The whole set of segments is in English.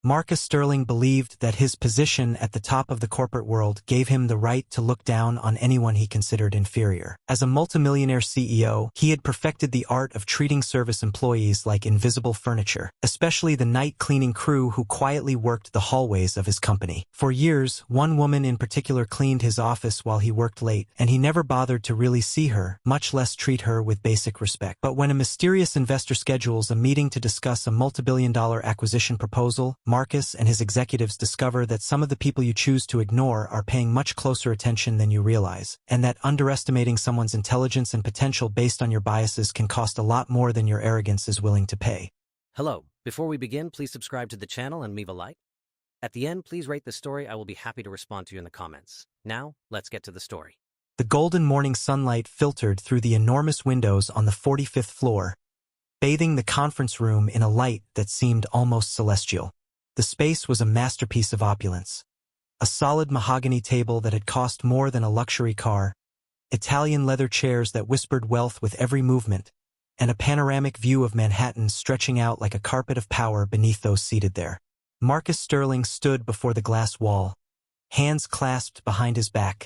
Marcus Sterling believed that his position at the top of the corporate world gave him the right to look down on anyone he considered inferior. As a multimillionaire CEO, he had perfected the art of treating service employees like invisible furniture, especially the night cleaning crew who quietly worked the hallways of his company. For years, one woman in particular cleaned his office while he worked late, and he never bothered to really see her, much less treat her with basic respect. But when a mysterious investor schedules a meeting to discuss a multibillion-dollar acquisition proposal, Marcus and his executives discover that some of the people you choose to ignore are paying much closer attention than you realize, and that underestimating someone's intelligence and potential based on your biases can cost a lot more than your arrogance is willing to pay. Hello. Before we begin, please subscribe to the channel and leave a like. At the end, please rate the story. I will be happy to respond to you in the comments. Now, let's get to the story. The golden morning sunlight filtered through the enormous windows on the 45th floor, bathing the conference room in a light that seemed almost celestial. The space was a masterpiece of opulence. A solid mahogany table that had cost more than a luxury car, Italian leather chairs that whispered wealth with every movement, and a panoramic view of Manhattan stretching out like a carpet of power beneath those seated there. Marcus Sterling stood before the glass wall, hands clasped behind his back,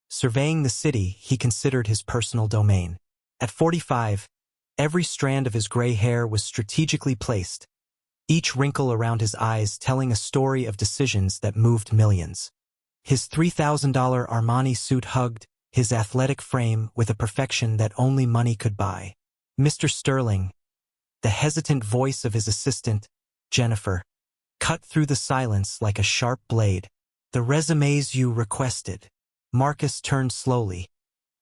surveying the city he considered his personal domain. At 45, every strand of his gray hair was strategically placed, each wrinkle around his eyes telling a story of decisions that moved millions. His $3,000 Armani suit hugged his athletic frame with a perfection that only money could buy. Mr. Sterling, the hesitant voice of his assistant, Jennifer, cut through the silence like a sharp blade. The resumes you requested. Marcus turned slowly,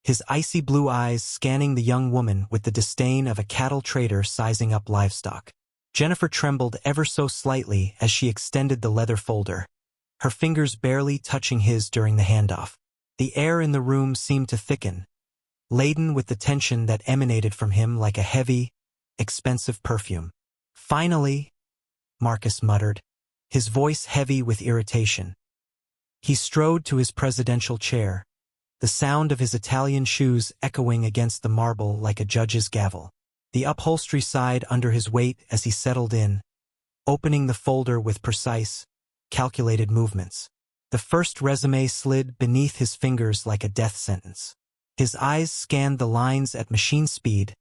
his icy blue eyes scanning the young woman with the disdain of a cattle trader sizing up livestock. Jennifer trembled ever so slightly as she extended the leather folder, her fingers barely touching his during the handoff. The air in the room seemed to thicken, laden with the tension that emanated from him like a heavy, expensive perfume. Finally, Marcus muttered, his voice heavy with irritation. He strode to his presidential chair, the sound of his Italian shoes echoing against the marble like a judge's gavel. The upholstery sighed under his weight as he settled in, opening the folder with precise, calculated movements. The first resume slid beneath his fingers like a death sentence. His eyes scanned the lines at machine speed,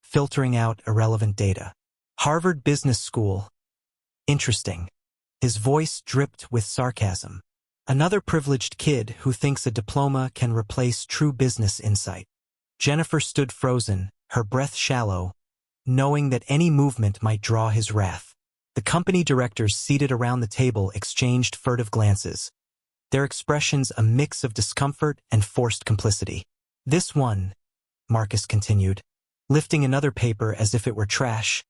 filtering out irrelevant data. Harvard Business School. Interesting. His voice dripped with sarcasm. Another privileged kid who thinks a diploma can replace true business insight. Jennifer stood frozen, her breath shallow, knowing that any movement might draw his wrath. The company directors seated around the table exchanged furtive glances, their expressions a mix of discomfort and forced complicity. This one, Marcus continued, lifting another paper as if it were trash.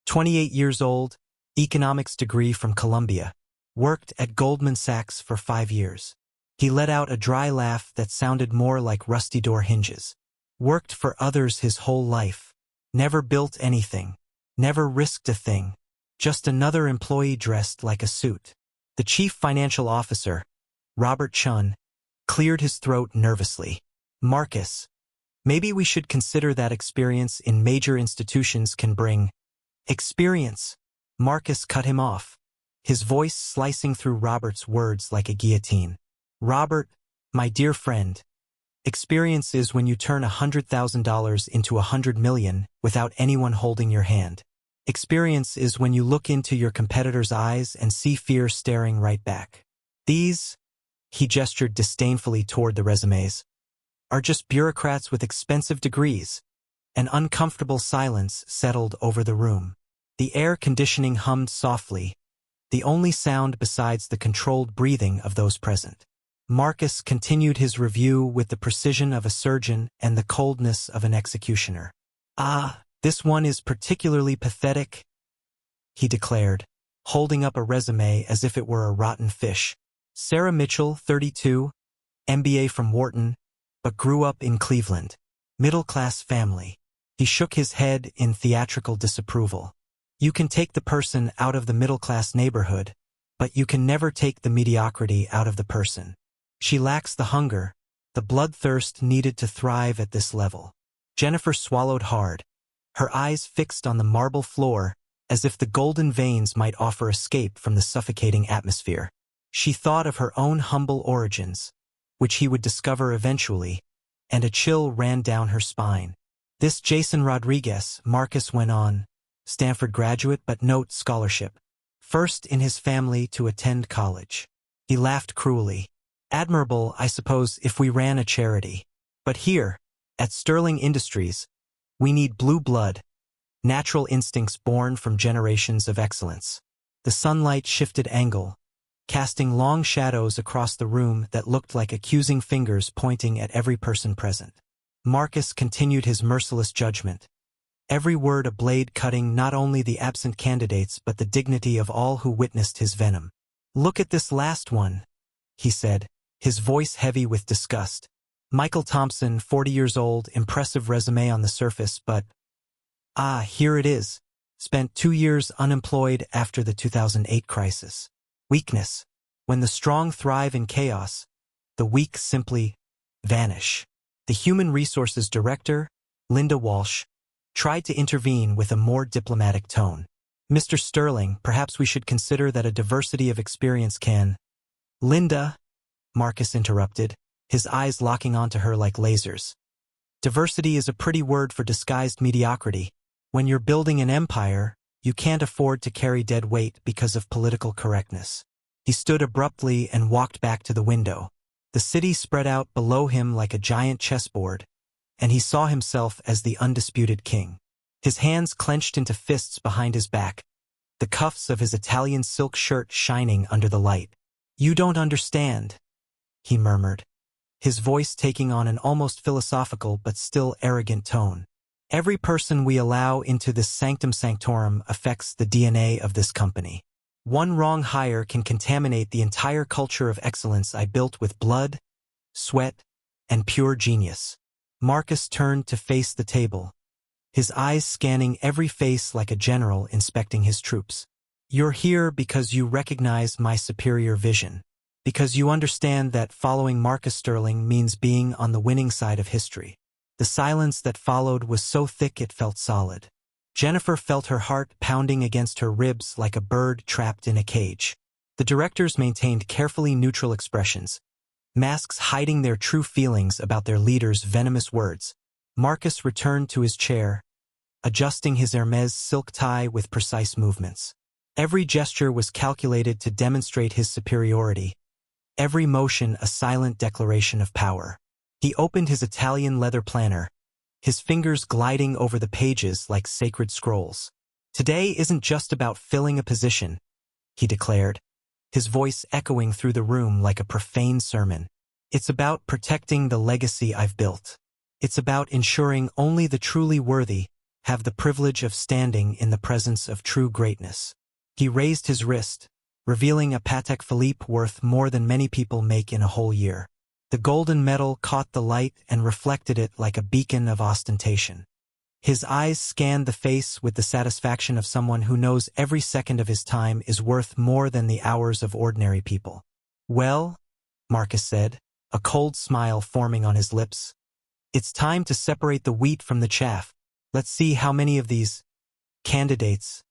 28 years old, economics degree from Columbia, worked at Goldman Sachs for 5 years. He let out a dry laugh that sounded more like rusty door hinges. Worked for others his whole life. Never built anything. Never risked a thing. Just another employee dressed like a suit. The chief financial officer, Robert Chun, cleared his throat nervously. Marcus, maybe we should consider that experience in major institutions can bring experience. Marcus cut him off, his voice slicing through Robert's words like a guillotine. Robert, my dear friend, experience is when you turn $100,000 into $100 million without anyone holding your hand. Experience is when you look into your competitor's eyes and see fear staring right back. These, he gestured disdainfully toward the resumes, are just bureaucrats with expensive degrees. An uncomfortable silence settled over the room. The air conditioning hummed softly, the only sound besides the controlled breathing of those present. Marcus continued his review with the precision of a surgeon and the coldness of an executioner. Ah, this one is particularly pathetic, he declared, holding up a resume as if it were a rotten fish. Sarah Mitchell, 32, MBA from Wharton, but grew up in Cleveland. Middle-class family. He shook his head in theatrical disapproval. You can take the person out of the middle-class neighborhood, but you can never take the mediocrity out of the person. She lacks the hunger, the bloodthirst needed to thrive at this level. Jennifer swallowed hard, her eyes fixed on the marble floor as if the golden veins might offer escape from the suffocating atmosphere. She thought of her own humble origins, which he would discover eventually, and a chill ran down her spine. This Jason Rodriguez, Marcus went on, Stanford graduate but note scholarship. First in his family to attend college. He laughed cruelly. Admirable, I suppose, if we ran a charity. But here, at Sterling Industries, we need blue blood, natural instincts born from generations of excellence. The sunlight shifted angle, casting long shadows across the room that looked like accusing fingers pointing at every person present. Marcus continued his merciless judgment, every word a blade cutting not only the absent candidates but the dignity of all who witnessed his venom. Look at this last one, he said, his voice heavy with disgust. Michael Thompson, 40 years old, impressive resume on the surface, but here it is. Spent 2 years unemployed after the 2008 crisis. Weakness. When the strong thrive in chaos, the weak simply vanish. The Human Resources Director, Linda Walsh, tried to intervene with a more diplomatic tone. Mr. Sterling, perhaps we should consider that a diversity of experience can— Linda, Marcus interrupted, his eyes locking onto her like lasers. Diversity is a pretty word for disguised mediocrity. When you're building an empire, you can't afford to carry dead weight because of political correctness. He stood abruptly and walked back to the window. The city spread out below him like a giant chessboard, and he saw himself as the undisputed king. His hands clenched into fists behind his back, the cuffs of his Italian silk shirt shining under the light. You don't understand, he murmured, his voice taking on an almost philosophical but still arrogant tone. Every person we allow into this sanctum sanctorum affects the DNA of this company. One wrong hire can contaminate the entire culture of excellence I built with blood, sweat, and pure genius. Marcus turned to face the table, his eyes scanning every face like a general inspecting his troops. You're here because you recognize my superior vision, because you understand that following Marcus Sterling means being on the winning side of history. The silence that followed was so thick it felt solid. Jennifer felt her heart pounding against her ribs like a bird trapped in a cage. The directors maintained carefully neutral expressions, masks hiding their true feelings about their leader's venomous words. Marcus returned to his chair, adjusting his Hermes silk tie with precise movements. Every gesture was calculated to demonstrate his superiority, every motion a silent declaration of power. He opened his Italian leather planner, his fingers gliding over the pages like sacred scrolls. Today isn't just about filling a position, he declared, his voice echoing through the room like a profane sermon. It's about protecting the legacy I've built. It's about ensuring only the truly worthy have the privilege of standing in the presence of true greatness. He raised his wrist, revealing a Patek Philippe worth more than many people make in a whole year. The golden metal caught the light and reflected it like a beacon of ostentation. His eyes scanned the face with the satisfaction of someone who knows every second of his time is worth more than the hours of ordinary people. Well, Marcus said, a cold smile forming on his lips. It's time to separate the wheat from the chaff. Let's see how many of these candidates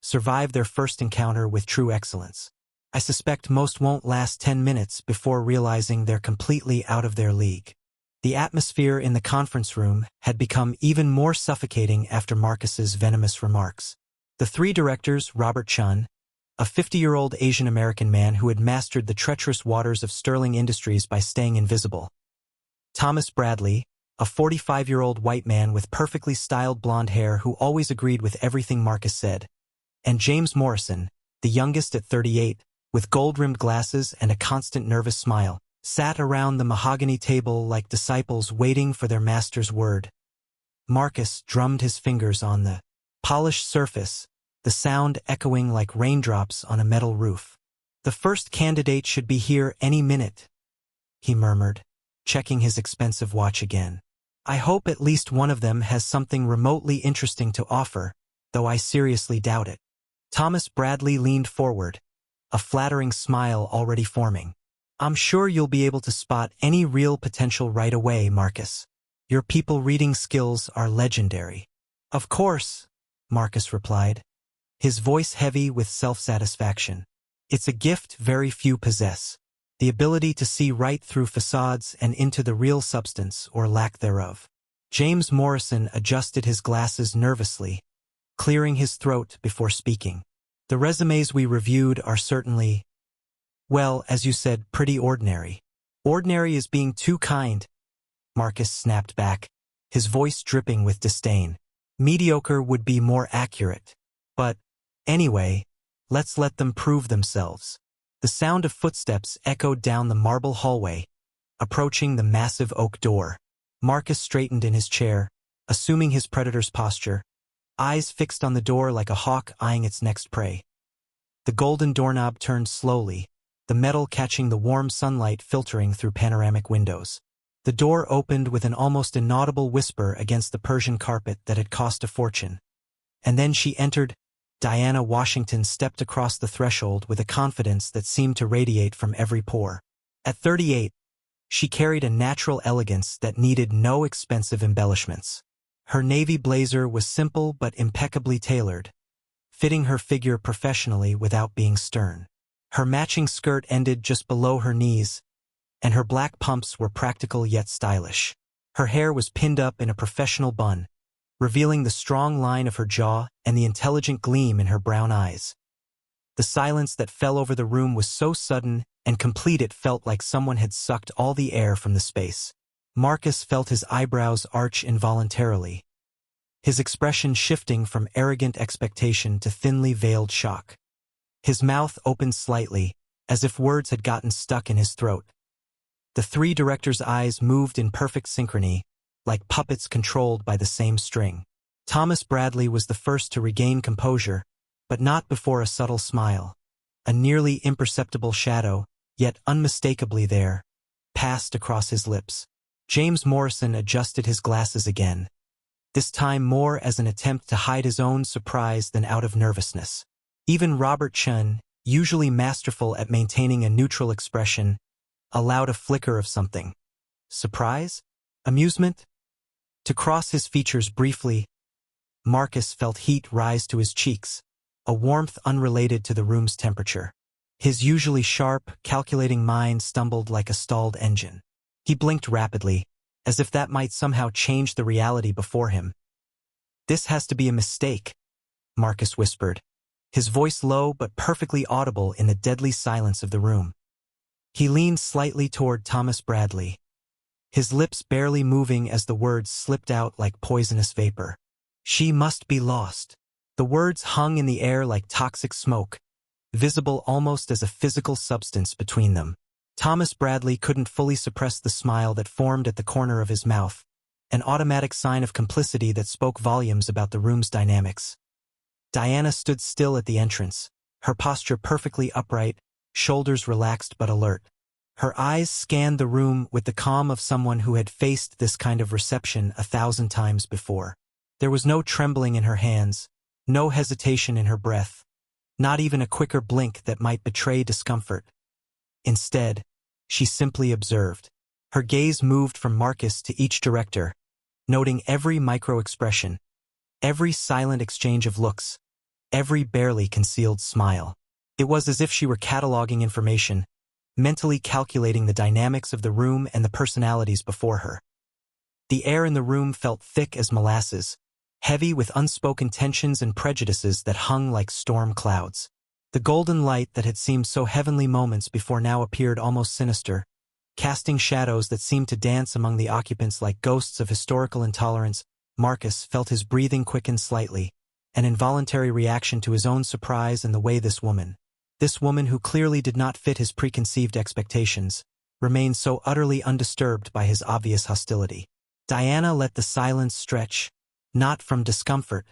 survive their first encounter with true excellence. I suspect most won't last 10 minutes before realizing they're completely out of their league. The atmosphere in the conference room had become even more suffocating after Marcus's venomous remarks. The three directors, Robert Chun, a 50-year-old Asian-American man who had mastered the treacherous waters of Sterling Industries by staying invisible. Thomas Bradley, a 45-year-old white man with perfectly styled blonde hair who always agreed with everything Marcus said. And James Morrison, the youngest at 38, with gold-rimmed glasses and a constant nervous smile, sat around the mahogany table like disciples waiting for their master's word. Marcus drummed his fingers on the polished surface, the sound echoing like raindrops on a metal roof. The first candidate should be here any minute, he murmured, checking his expensive watch again. I hope at least one of them has something remotely interesting to offer, though I seriously doubt it. Thomas Bradley leaned forward, a flattering smile already forming. I'm sure you'll be able to spot any real potential right away, Marcus. Your people reading skills are legendary. Of course, Marcus replied, his voice heavy with self-satisfaction. It's a gift very few possess, the ability to see right through facades and into the real substance or lack thereof. James Morrison adjusted his glasses nervously, clearing his throat before speaking. The resumes we reviewed are certainly, well, as you said, pretty ordinary. Ordinary is being too kind, Marcus snapped back, his voice dripping with disdain. Mediocre would be more accurate. But, anyway, let's let them prove themselves. The sound of footsteps echoed down the marble hallway, approaching the massive oak door. Marcus straightened in his chair, assuming his predator's posture, eyes fixed on the door like a hawk eyeing its next prey. The golden doorknob turned slowly, the metal catching the warm sunlight filtering through panoramic windows. The door opened with an almost inaudible whisper against the Persian carpet that had cost a fortune. And then she entered. Diana Washington stepped across the threshold with a confidence that seemed to radiate from every pore. At 38, she carried a natural elegance that needed no expensive embellishments. Her navy blazer was simple but impeccably tailored, fitting her figure professionally without being stern. Her matching skirt ended just below her knees, and her black pumps were practical yet stylish. Her hair was pinned up in a professional bun, revealing the strong line of her jaw and the intelligent gleam in her brown eyes. The silence that fell over the room was so sudden and complete it felt like someone had sucked all the air from the space. Marcus felt his eyebrows arch involuntarily, his expression shifting from arrogant expectation to thinly veiled shock. His mouth opened slightly, as if words had gotten stuck in his throat. The three directors' eyes moved in perfect synchrony, like puppets controlled by the same string. Thomas Bradley was the first to regain composure, but not before a subtle smile. A nearly imperceptible shadow, yet unmistakably there, passed across his lips. James Morrison adjusted his glasses again, this time more as an attempt to hide his own surprise than out of nervousness. Even Robert Chun, usually masterful at maintaining a neutral expression, allowed a flicker of something. Surprise? Amusement? To cross his features briefly, Marcus felt heat rise to his cheeks, a warmth unrelated to the room's temperature. His usually sharp, calculating mind stumbled like a stalled engine. He blinked rapidly, as if that might somehow change the reality before him. "This has to be a mistake," Marcus whispered, his voice low but perfectly audible in the deadly silence of the room. He leaned slightly toward Thomas Bradley, his lips barely moving as the words slipped out like poisonous vapor. "She must be lost." The words hung in the air like toxic smoke, visible almost as a physical substance between them. Thomas Bradley couldn't fully suppress the smile that formed at the corner of his mouth, an automatic sign of complicity that spoke volumes about the room's dynamics. Diana stood still at the entrance, her posture perfectly upright, shoulders relaxed but alert. Her eyes scanned the room with the calm of someone who had faced this kind of reception 1,000 times before. There was no trembling in her hands, no hesitation in her breath, not even a quicker blink that might betray discomfort. Instead, she simply observed. Her gaze moved from Marcus to each director, noting every micro-expression, every silent exchange of looks, every barely concealed smile. It was as if she were cataloging information, mentally calculating the dynamics of the room and the personalities before her. The air in the room felt thick as molasses, heavy with unspoken tensions and prejudices that hung like storm clouds. The golden light that had seemed so heavenly moments before now appeared almost sinister, casting shadows that seemed to dance among the occupants like ghosts of historical intolerance. Marcus felt his breathing quicken slightly, an involuntary reaction to his own surprise and the way this woman who clearly did not fit his preconceived expectations, remained so utterly undisturbed by his obvious hostility. Diana let the silence stretch, not from discomfort,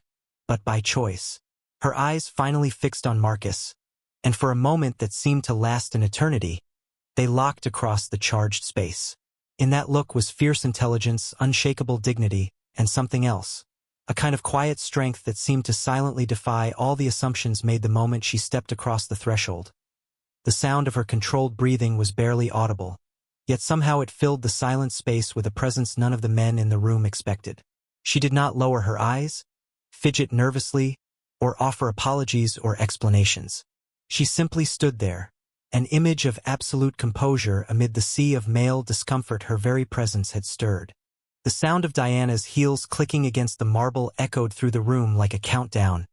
but by choice. Her eyes finally fixed on Marcus, and for a moment that seemed to last an eternity, they locked across the charged space. In that look was fierce intelligence, unshakable dignity, and something else, a kind of quiet strength that seemed to silently defy all the assumptions made the moment she stepped across the threshold. The sound of her controlled breathing was barely audible, yet somehow it filled the silent space with a presence none of the men in the room expected. She did not lower her eyes, fidget nervously, or offer apologies or explanations. She simply stood there, an image of absolute composure amid the sea of male discomfort her very presence had stirred. The sound of Diana's heels clicking against the marble echoed through the room like a countdown,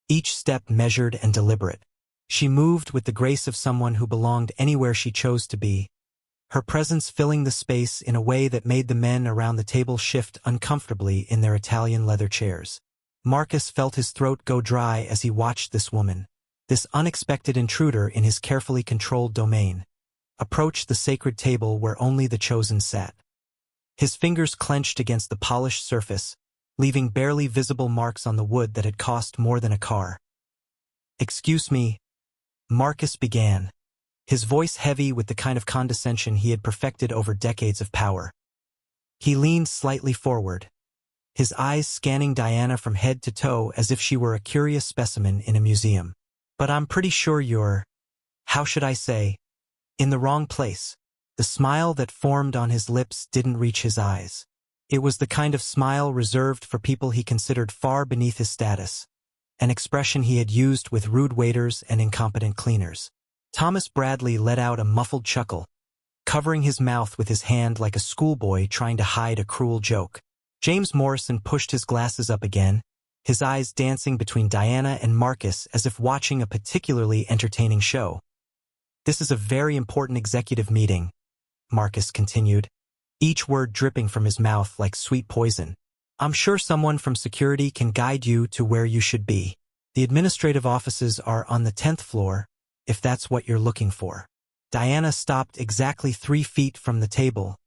each step measured and deliberate. She moved with the grace of someone who belonged anywhere she chose to be, her presence filling the space in a way that made the men around the table shift uncomfortably in their Italian leather chairs. Marcus felt his throat go dry as he watched this woman, this unexpected intruder in his carefully controlled domain, approach the sacred table where only the chosen sat. His fingers clenched against the polished surface, leaving barely visible marks on the wood that had cost more than a car. "Excuse me," Marcus began, his voice heavy with the kind of condescension he had perfected over decades of power. He leaned slightly forward, his eyes scanning Diana from head to toe as if she were a curious specimen in a museum. "But I'm pretty sure you're, how should I say, in the wrong place." The smile that formed on his lips didn't reach his eyes. It was the kind of smile reserved for people he considered far beneath his status, an expression he had used with rude waiters and incompetent cleaners. Thomas Bradley let out a muffled chuckle, covering his mouth with his hand like a schoolboy trying to hide a cruel joke. James Morrison pushed his glasses up again, his eyes dancing between Diana and Marcus as if watching a particularly entertaining show. "This is a very important executive meeting," Marcus continued, each word dripping from his mouth like sweet poison. "I'm sure someone from security can guide you to where you should be. The administrative offices are on the 10th floor, if that's what you're looking for." Diana stopped exactly 3 feet from the table,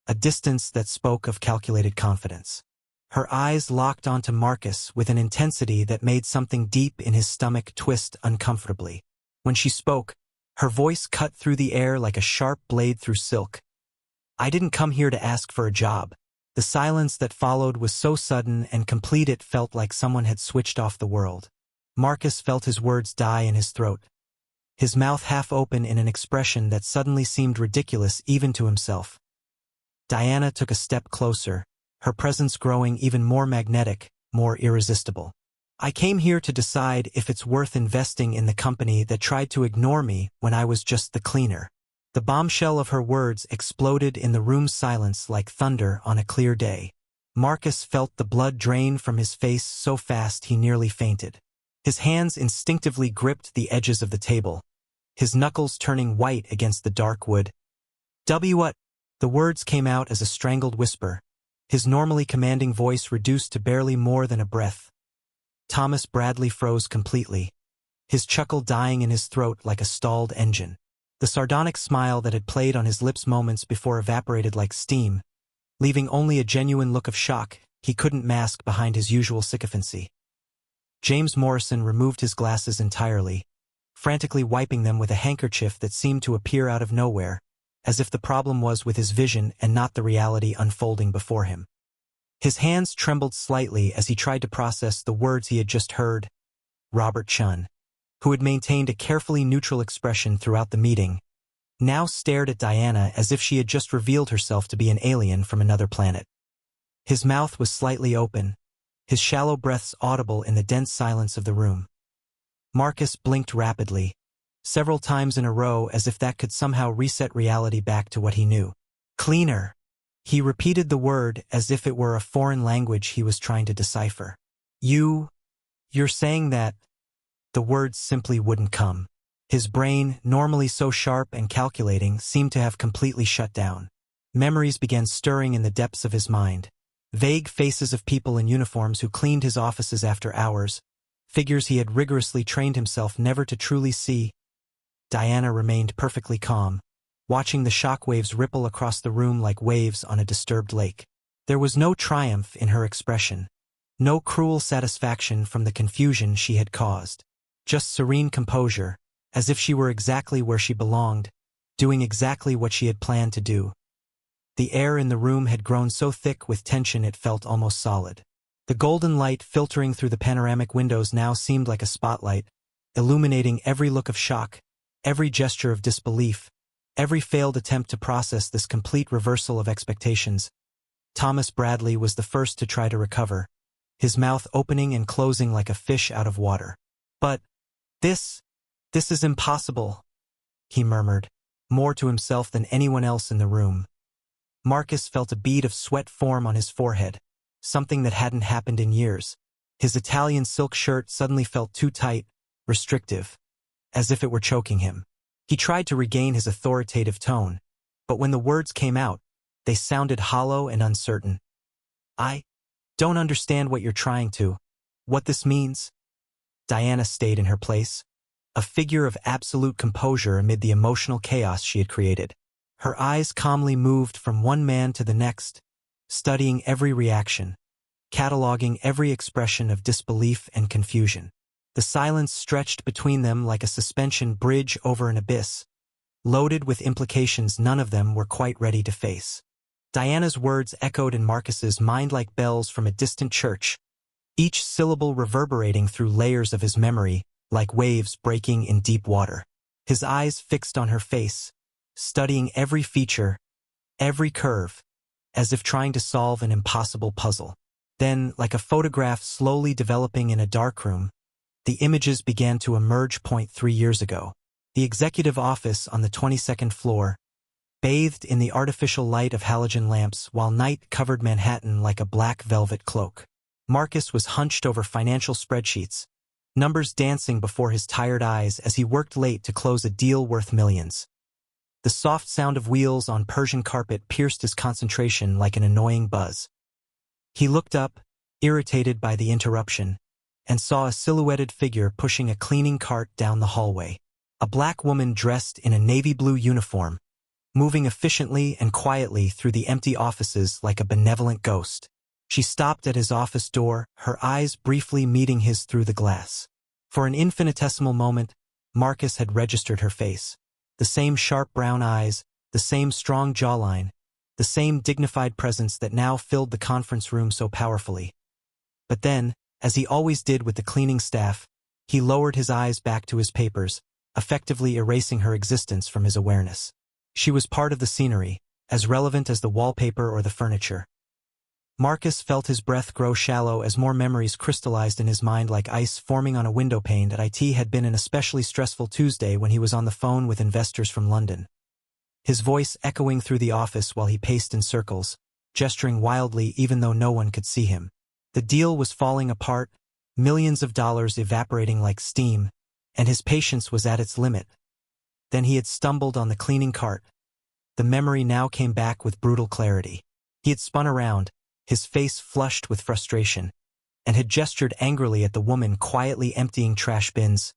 a distance that spoke of calculated confidence. Her eyes locked onto Marcus with an intensity that made something deep in his stomach twist uncomfortably. When she spoke, her voice cut through the air like a sharp blade through silk. "I didn't come here to ask for a job." The silence that followed was so sudden and complete it felt like someone had switched off the world. Marcus felt his words die in his throat, his mouth half open in an expression that suddenly seemed ridiculous even to himself. Diana took a step closer, her presence growing even more magnetic, more irresistible. "I came here to decide if it's worth investing in the company that tried to ignore me when I was just the cleaner." The bombshell of her words exploded in the room's silence like thunder on a clear day. Marcus felt the blood drain from his face so fast he nearly fainted. His hands instinctively gripped the edges of the table, his knuckles turning white against the dark wood. What?" The words came out as a strangled whisper, his normally commanding voice reduced to barely more than a breath. Thomas Bradley froze completely, his chuckle dying in his throat like a stalled engine. The sardonic smile that had played on his lips moments before evaporated like steam, leaving only a genuine look of shock he couldn't mask behind his usual sycophancy. James Morrison removed his glasses entirely, frantically wiping them with a handkerchief that seemed to appear out of nowhere, as if the problem was with his vision and not the reality unfolding before him. His hands trembled slightly as he tried to process the words he had just heard. Robert Chun, who had maintained a carefully neutral expression throughout the meeting, now stared at Diana as if she had just revealed herself to be an alien from another planet. His mouth was slightly open, his shallow breaths audible in the dense silence of the room. Marcus blinked rapidly, several times in a row as if that could somehow reset reality back to what he knew. "Cleaner." He repeated the word as if it were a foreign language he was trying to decipher. You're saying that?" The words simply wouldn't come. His brain, normally so sharp and calculating, seemed to have completely shut down. Memories began stirring in the depths of his mind. Vague faces of people in uniforms who cleaned his offices after hours, figures he had rigorously trained himself never to truly see. Diana remained perfectly calm, watching the shockwaves ripple across the room like waves on a disturbed lake. There was no triumph in her expression, no cruel satisfaction from the confusion she had caused. Just serene composure, as if she were exactly where she belonged, doing exactly what she had planned to do. The air in the room had grown so thick with tension it felt almost solid. The golden light filtering through the panoramic windows now seemed like a spotlight, illuminating every look of shock, every gesture of disbelief, every failed attempt to process this complete reversal of expectations. Thomas Bradley was the first to try to recover, his mouth opening and closing like a fish out of water. "But this is impossible," he murmured, more to himself than anyone else in the room. Marcus felt a bead of sweat form on his forehead, something that hadn't happened in years. His Italian silk shirt suddenly felt too tight, restrictive, as if it were choking him. He tried to regain his authoritative tone, but when the words came out, they sounded hollow and uncertain. "I don't understand what you're trying to. What this means?" Diana stayed in her place, a figure of absolute composure amid the emotional chaos she had created. Her eyes calmly moved from one man to the next, studying every reaction, cataloging every expression of disbelief and confusion. The silence stretched between them like a suspension bridge over an abyss, loaded with implications none of them were quite ready to face. Diana's words echoed in Marcus's mind like bells from a distant church, each syllable reverberating through layers of his memory like waves breaking in deep water. His eyes fixed on her face, studying every feature, every curve, as if trying to solve an impossible puzzle. Then, like a photograph slowly developing in a darkroom, the images began to emerge. 3 years ago. The executive office on the 22nd floor, bathed in the artificial light of halogen lamps while night covered Manhattan like a black velvet cloak. Marcus was hunched over financial spreadsheets, numbers dancing before his tired eyes as he worked late to close a deal worth millions. The soft sound of wheels on Persian carpet pierced his concentration like an annoying buzz. He looked up, irritated by the interruption, and saw a silhouetted figure pushing a cleaning cart down the hallway. A black woman dressed in a navy blue uniform, moving efficiently and quietly through the empty offices like a benevolent ghost. She stopped at his office door, her eyes briefly meeting his through the glass. For an infinitesimal moment, Marcus had registered her face. The same sharp brown eyes, the same strong jawline, the same dignified presence that now filled the conference room so powerfully. But then, as he always did with the cleaning staff, he lowered his eyes back to his papers, effectively erasing her existence from his awareness. She was part of the scenery, as relevant as the wallpaper or the furniture. Marcus felt his breath grow shallow as more memories crystallized in his mind like ice forming on a windowpane. That IT had been an especially stressful Tuesday when he was on the phone with investors from London. His voice echoing through the office while he paced in circles, gesturing wildly even though no one could see him. The deal was falling apart, millions of dollars evaporating like steam, and his patience was at its limit. Then he had stumbled on the cleaning cart. The memory now came back with brutal clarity. He had spun around, his face flushed with frustration, and had gestured angrily at the woman quietly emptying trash bins.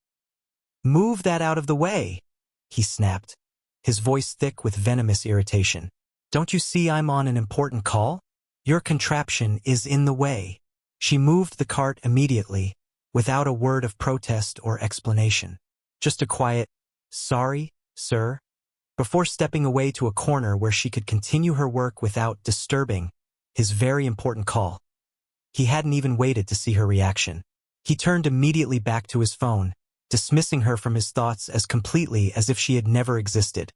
"Move that out of the way," he snapped, his voice thick with venomous irritation. "Don't you see I'm on an important call? Your contraption is in the way." She moved the cart immediately, without a word of protest or explanation. Just a quiet, "Sorry, sir," before stepping away to a corner where she could continue her work without disturbing his very important call. He hadn't even waited to see her reaction. He turned immediately back to his phone, dismissing her from his thoughts as completely as if she had never existed.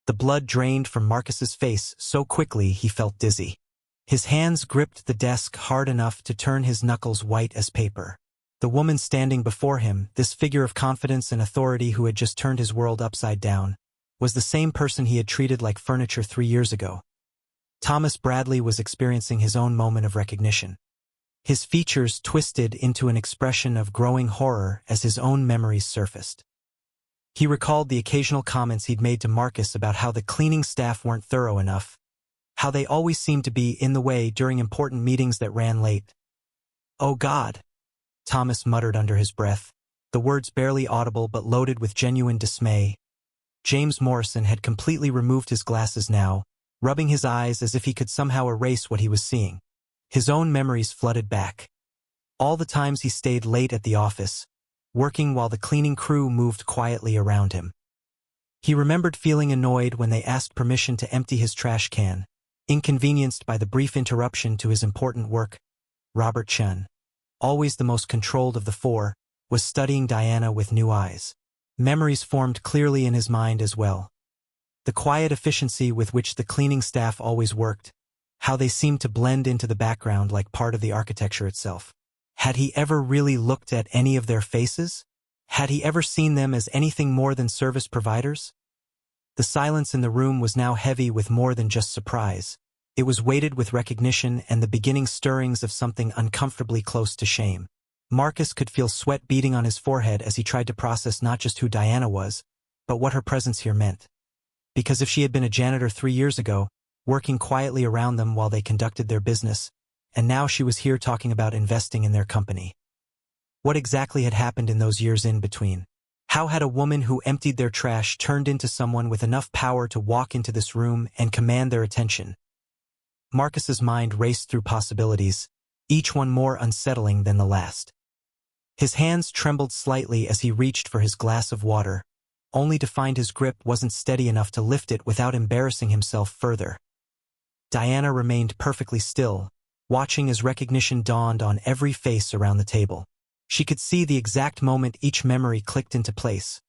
The blood drained from Marcus's face so quickly he felt dizzy. His hands gripped the desk hard enough to turn his knuckles white as paper. The woman standing before him, this figure of confidence and authority who had just turned his world upside down, was the same person he had treated like furniture 3 years ago. Thomas Bradley was experiencing his own moment of recognition. His features twisted into an expression of growing horror as his own memories surfaced. He recalled the occasional comments he'd made to Marcus about how the cleaning staff weren't thorough enough, how they always seemed to be in the way during important meetings that ran late. "Oh God," Thomas muttered under his breath, the words barely audible but loaded with genuine dismay. James Morrison had completely removed his glasses now, rubbing his eyes as if he could somehow erase what he was seeing. His own memories flooded back. All the times he stayed late at the office, working while the cleaning crew moved quietly around him. He remembered feeling annoyed when they asked permission to empty his trash can, inconvenienced by the brief interruption to his important work. Robert Chen, always the most controlled of the four, was studying Diana with new eyes. Memories formed clearly in his mind as well. The quiet efficiency with which the cleaning staff always worked, how they seemed to blend into the background like part of the architecture itself. Had he ever really looked at any of their faces? Had he ever seen them as anything more than service providers? The silence in the room was now heavy with more than just surprise. It was weighted with recognition and the beginning stirrings of something uncomfortably close to shame. Marcus could feel sweat beading on his forehead as he tried to process not just who Diana was, but what her presence here meant. Because if she had been a janitor 3 years ago, working quietly around them while they conducted their business, and now she was here talking about investing in their company. What exactly had happened in those years in between? How had a woman who emptied their trash turned into someone with enough power to walk into this room and command their attention? Marcus's mind raced through possibilities, each one more unsettling than the last. His hands trembled slightly as he reached for his glass of water, only to find his grip wasn't steady enough to lift it without embarrassing himself further. Diana remained perfectly still, watching as recognition dawned on every face around the table. She could see the exact moment each memory clicked into place,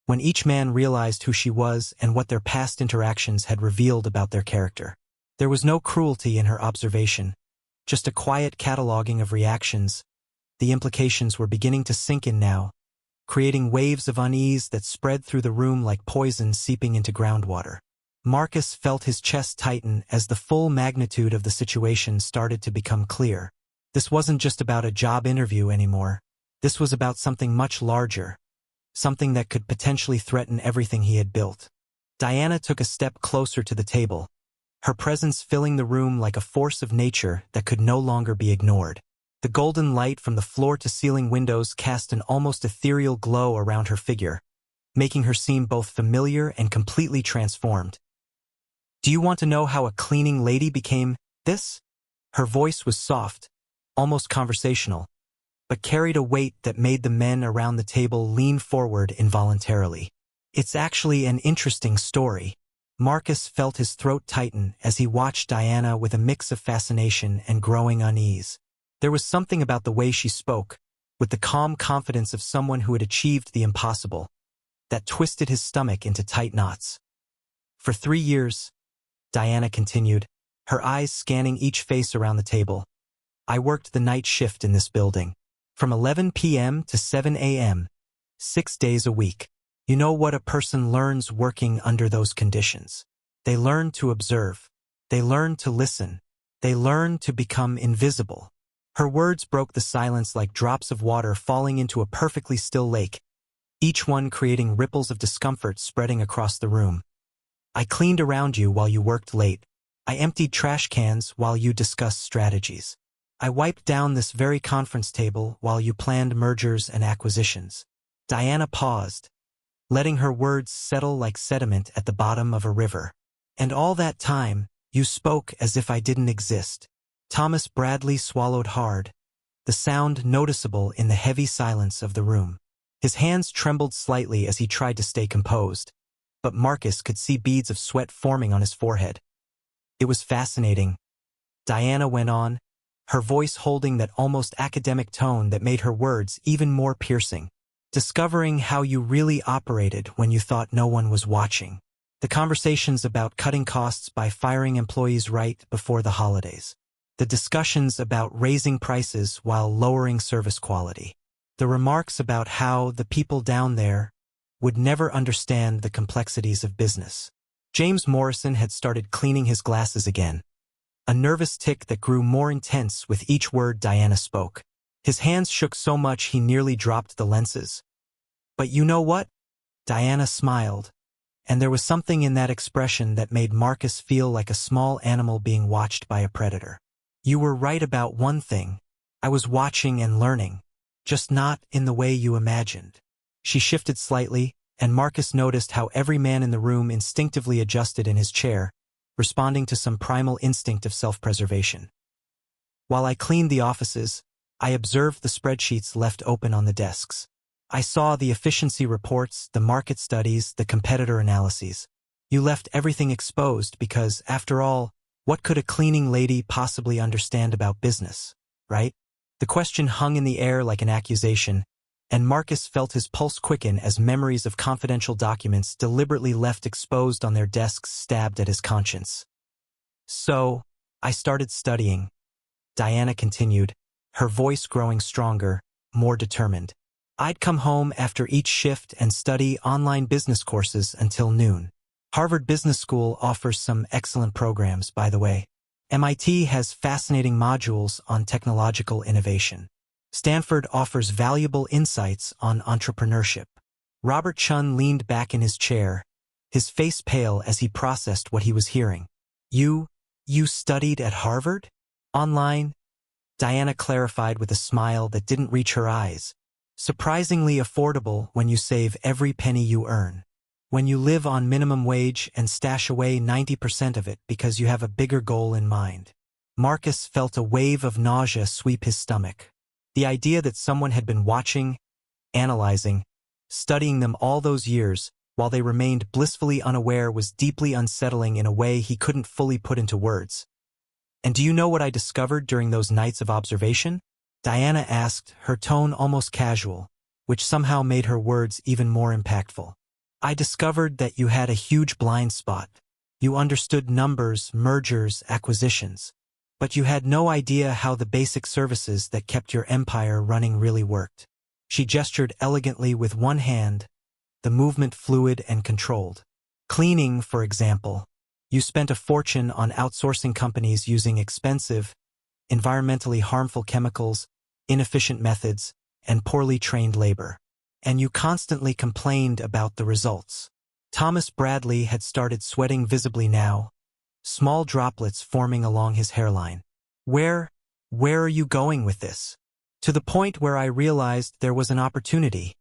when each man realized who she was and what their past interactions had revealed about their character. There was no cruelty in her observation, just a quiet cataloging of reactions. The implications were beginning to sink in now, creating waves of unease that spread through the room like poison seeping into groundwater. Marcus felt his chest tighten as the full magnitude of the situation started to become clear. This wasn't just about a job interview anymore. This was about something much larger, something that could potentially threaten everything he had built. Diana took a step closer to the table, her presence filling the room like a force of nature that could no longer be ignored. The golden light from the floor-to-ceiling windows cast an almost ethereal glow around her figure, making her seem both familiar and completely transformed. "Do you want to know how a cleaning lady became this?" Her voice was soft, almost conversational, but carried a weight that made the men around the table lean forward involuntarily. "It's actually an interesting story." Marcus felt his throat tighten as he watched Diana with a mix of fascination and growing unease. There was something about the way she spoke, with the calm confidence of someone who had achieved the impossible, that twisted his stomach into tight knots. "For 3 years," Diana continued, her eyes scanning each face around the table, "I worked the night shift in this building, from 11 p.m. to 7 a.m., 6 days a week. You know what a person learns working under those conditions? They learn to observe. They learn to listen. They learn to become invisible." Her words broke the silence like drops of water falling into a perfectly still lake, each one creating ripples of discomfort spreading across the room. "I cleaned around you while you worked late. I emptied trash cans while you discussed strategies. I wiped down this very conference table while you planned mergers and acquisitions." Diana paused, letting her words settle like sediment at the bottom of a river. "And all that time, you spoke as if I didn't exist." Thomas Bradley swallowed hard, the sound noticeable in the heavy silence of the room. His hands trembled slightly as he tried to stay composed, but Marcus could see beads of sweat forming on his forehead. "It was fascinating," Diana went on, her voice holding that almost academic tone that made her words even more piercing. "Discovering how you really operated when you thought no one was watching. The conversations about cutting costs by firing employees right before the holidays. The discussions about raising prices while lowering service quality. The remarks about how the people down there would never understand the complexities of business." James Morrison had started cleaning his glasses again, a nervous tic that grew more intense with each word Diana spoke. His hands shook so much he nearly dropped the lenses. "But you know what?" Diana smiled, and there was something in that expression that made Marcus feel like a small animal being watched by a predator. "You were right about one thing. I was watching and learning, just not in the way you imagined." She shifted slightly, and Marcus noticed how every man in the room instinctively adjusted in his chair, responding to some primal instinct of self-preservation. "While I cleaned the offices, I observed the spreadsheets left open on the desks. I saw the efficiency reports, the market studies, the competitor analyses. You left everything exposed because, after all, what could a cleaning lady possibly understand about business, right?" The question hung in the air like an accusation, and Marcus felt his pulse quicken as memories of confidential documents deliberately left exposed on their desks stabbed at his conscience. "So, I started studying, Diana continued, her voice growing stronger, more determined. I'd come home after each shift and study online business courses until noon. Harvard Business School offers some excellent programs, by the way. MIT has fascinating modules on technological innovation. Stanford offers valuable insights on entrepreneurship. Robert Chun leaned back in his chair, his face pale as he processed what he was hearing. You studied at Harvard? Online? Diana clarified with a smile that didn't reach her eyes. Surprisingly affordable when you save every penny you earn. When you live on minimum wage and stash away 90% of it because you have a bigger goal in mind. Marcus felt a wave of nausea sweep his stomach. The idea that someone had been watching, analyzing, studying them all those years while they remained blissfully unaware was deeply unsettling in a way he couldn't fully put into words. And do you know what I discovered during those nights of observation? Diana asked, her tone almost casual, which somehow made her words even more impactful. I discovered that you had a huge blind spot. You understood numbers, mergers, acquisitions. But you had no idea how the basic services that kept your empire running really worked. She gestured elegantly with one hand, the movement fluid and controlled. Cleaning, for example. You spent a fortune on outsourcing companies using expensive, environmentally harmful chemicals, inefficient methods, and poorly trained labor. And you constantly complained about the results. Thomas Bradley had started sweating visibly now, small droplets forming along his hairline. Where are you going with this? To the point where I realized there was an opportunity,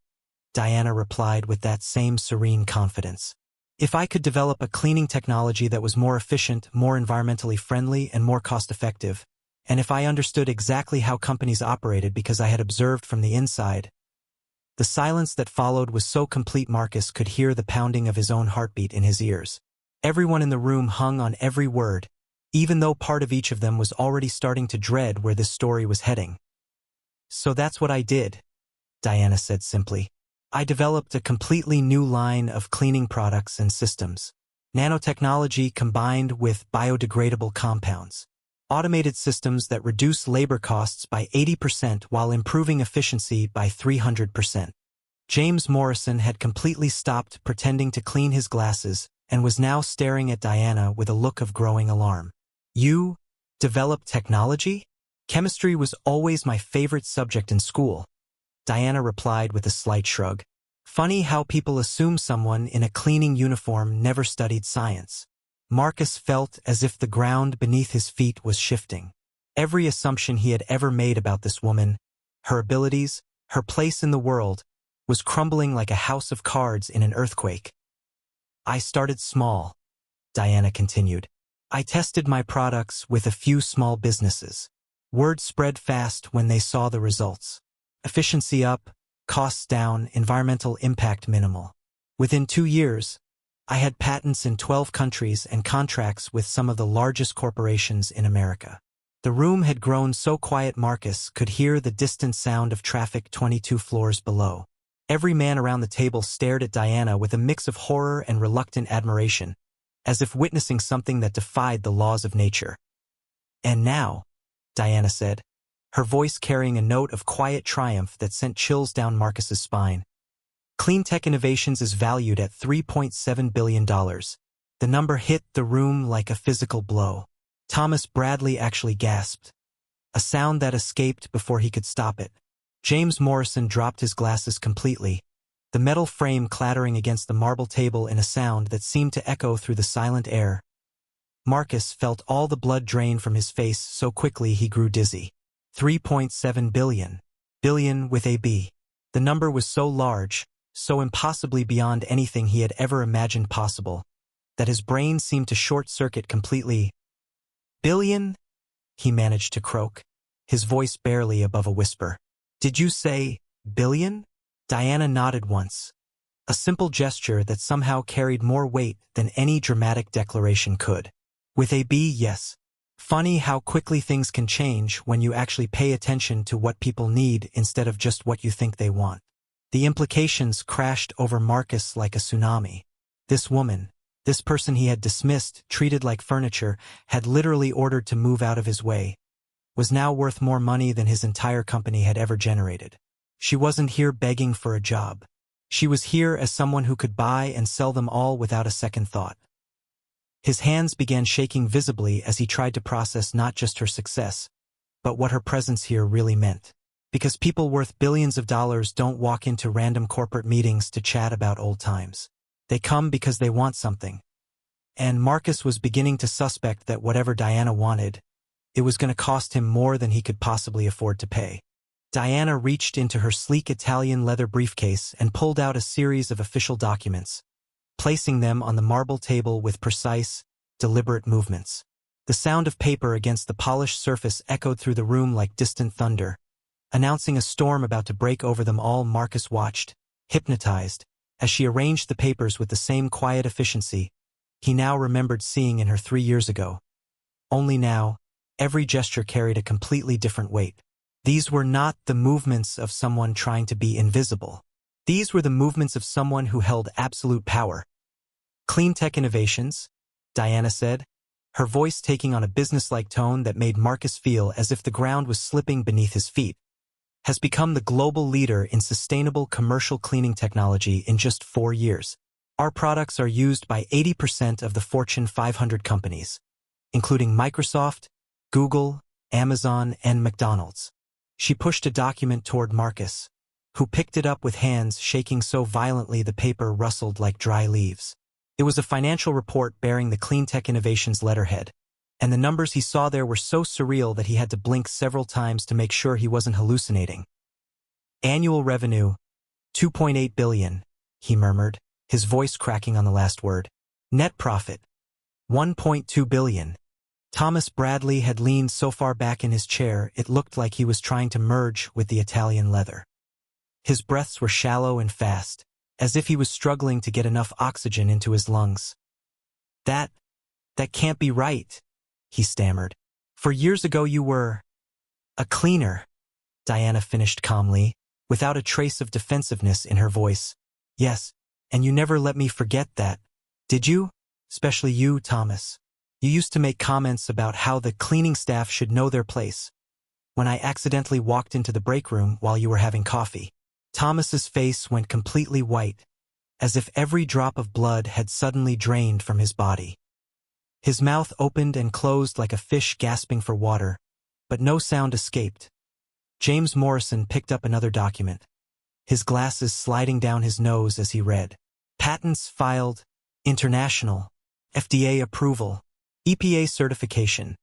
Diana replied with that same serene confidence. If I could develop a cleaning technology that was more efficient, more environmentally friendly, and more cost-effective, and if I understood exactly how companies operated because I had observed from the inside. The silence that followed was so complete Marcus could hear the pounding of his own heartbeat in his ears. Everyone in the room hung on every word, even though part of each of them was already starting to dread where this story was heading. So that's what I did, Diana said simply. I developed a completely new line of cleaning products and systems. Nanotechnology combined with biodegradable compounds. Automated systems that reduce labor costs by 80% while improving efficiency by 300%. James Morrison had completely stopped pretending to clean his glasses and was now staring at Diana with a look of growing alarm. You developed technology? Chemistry was always my favorite subject in school, Diana replied with a slight shrug. Funny how people assume someone in a cleaning uniform never studied science. Marcus felt as if the ground beneath his feet was shifting. Every assumption he had ever made about this woman, her abilities, her place in the world, was crumbling like a house of cards in an earthquake. I started small, Diana continued. I tested my products with a few small businesses. Word spread fast when they saw the results. Efficiency up, costs down, environmental impact minimal. Within 2 years, I had patents in 12 countries and contracts with some of the largest corporations in America. The room had grown so quiet Marcus could hear the distant sound of traffic 22 floors below. Every man around the table stared at Diana with a mix of horror and reluctant admiration, as if witnessing something that defied the laws of nature. And now, Diana said, her voice carrying a note of quiet triumph that sent chills down Marcus's spine. Clean Tech Innovations is valued at $3.7 billion. The number hit the room like a physical blow. Thomas Bradley actually gasped, a sound that escaped before he could stop it. James Morrison dropped his glasses completely, the metal frame clattering against the marble table in a sound that seemed to echo through the silent air. Marcus felt all the blood drain from his face so quickly he grew dizzy. 3.7 billion. Billion with a B. The number was so large, so impossibly beyond anything he had ever imagined possible, that his brain seemed to short-circuit completely. Billion? He managed to croak, his voice barely above a whisper. Did you say billion? Diana nodded once, a simple gesture that somehow carried more weight than any dramatic declaration could. With a B, yes. Funny how quickly things can change when you actually pay attention to what people need instead of just what you think they want. The implications crashed over Marcus like a tsunami. This woman, This person he had dismissed, treated like furniture, had literally ordered to move out of his way, was now worth more money than his entire company had ever generated. She wasn't here begging for a job. She was here as someone who could buy and sell them all without a second thought. His hands began shaking visibly as he tried to process not just her success, but what her presence here really meant. Because people worth billions of dollars don't walk into random corporate meetings to chat about old times. They come because they want something. And Marcus was beginning to suspect that whatever Diana wanted, it was going to cost him more than he could possibly afford to pay. Diana reached into her sleek Italian leather briefcase and pulled out a series of official documents, placing them on the marble table with precise, deliberate movements. The sound of paper against the polished surface echoed through the room like distant thunder, announcing a storm about to break over them all. Marcus watched, hypnotized, as she arranged the papers with the same quiet efficiency he now remembered seeing in her 3 years ago. Only now, every gesture carried a completely different weight. These were not the movements of someone trying to be invisible. These were the movements of someone who held absolute power. Clean tech innovations, Diana said, her voice taking on a businesslike tone that made Marcus feel as if the ground was slipping beneath his feet, has become the global leader in sustainable commercial cleaning technology in just 4 years. Our products are used by 80% of the Fortune 500 companies, including Microsoft, Google, Amazon, and McDonald's. She pushed a document toward Marcus, who picked it up with hands shaking so violently the paper rustled like dry leaves. It was a financial report bearing the Clean Tech Innovations letterhead, and the numbers he saw there were so surreal that he had to blink several times to make sure he wasn't hallucinating. Annual revenue, $2.8 billion, he murmured, his voice cracking on the last word. Net profit, $1.2 billion. Thomas Bradley had leaned so far back in his chair it looked like he was trying to merge with the Italian leather. His breaths were shallow and fast, as if he was struggling to get enough oxygen into his lungs. That can't be right, he stammered. For years ago you were a cleaner, Diana finished calmly, without a trace of defensiveness in her voice. Yes, and you never let me forget that, did you? Especially you, Thomas. You used to make comments about how the cleaning staff should know their place. When I accidentally walked into the break room while you were having coffee. Thomas's face went completely white, as if every drop of blood had suddenly drained from his body. His mouth opened and closed like a fish gasping for water, but no sound escaped. James Morrison picked up another document, his glasses sliding down his nose as he read. Patents filed, international, FDA approval, EPA certification.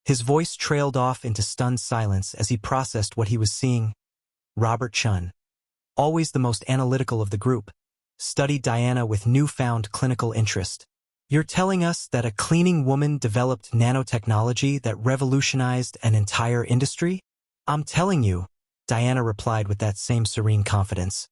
His voice trailed off into stunned silence as he processed what he was seeing. Robert Chun, always the most analytical of the group, studied Diana with newfound clinical interest. You're telling us that a cleaning woman developed nanotechnology that revolutionized an entire industry? I'm telling you, Diana replied with that same serene confidence,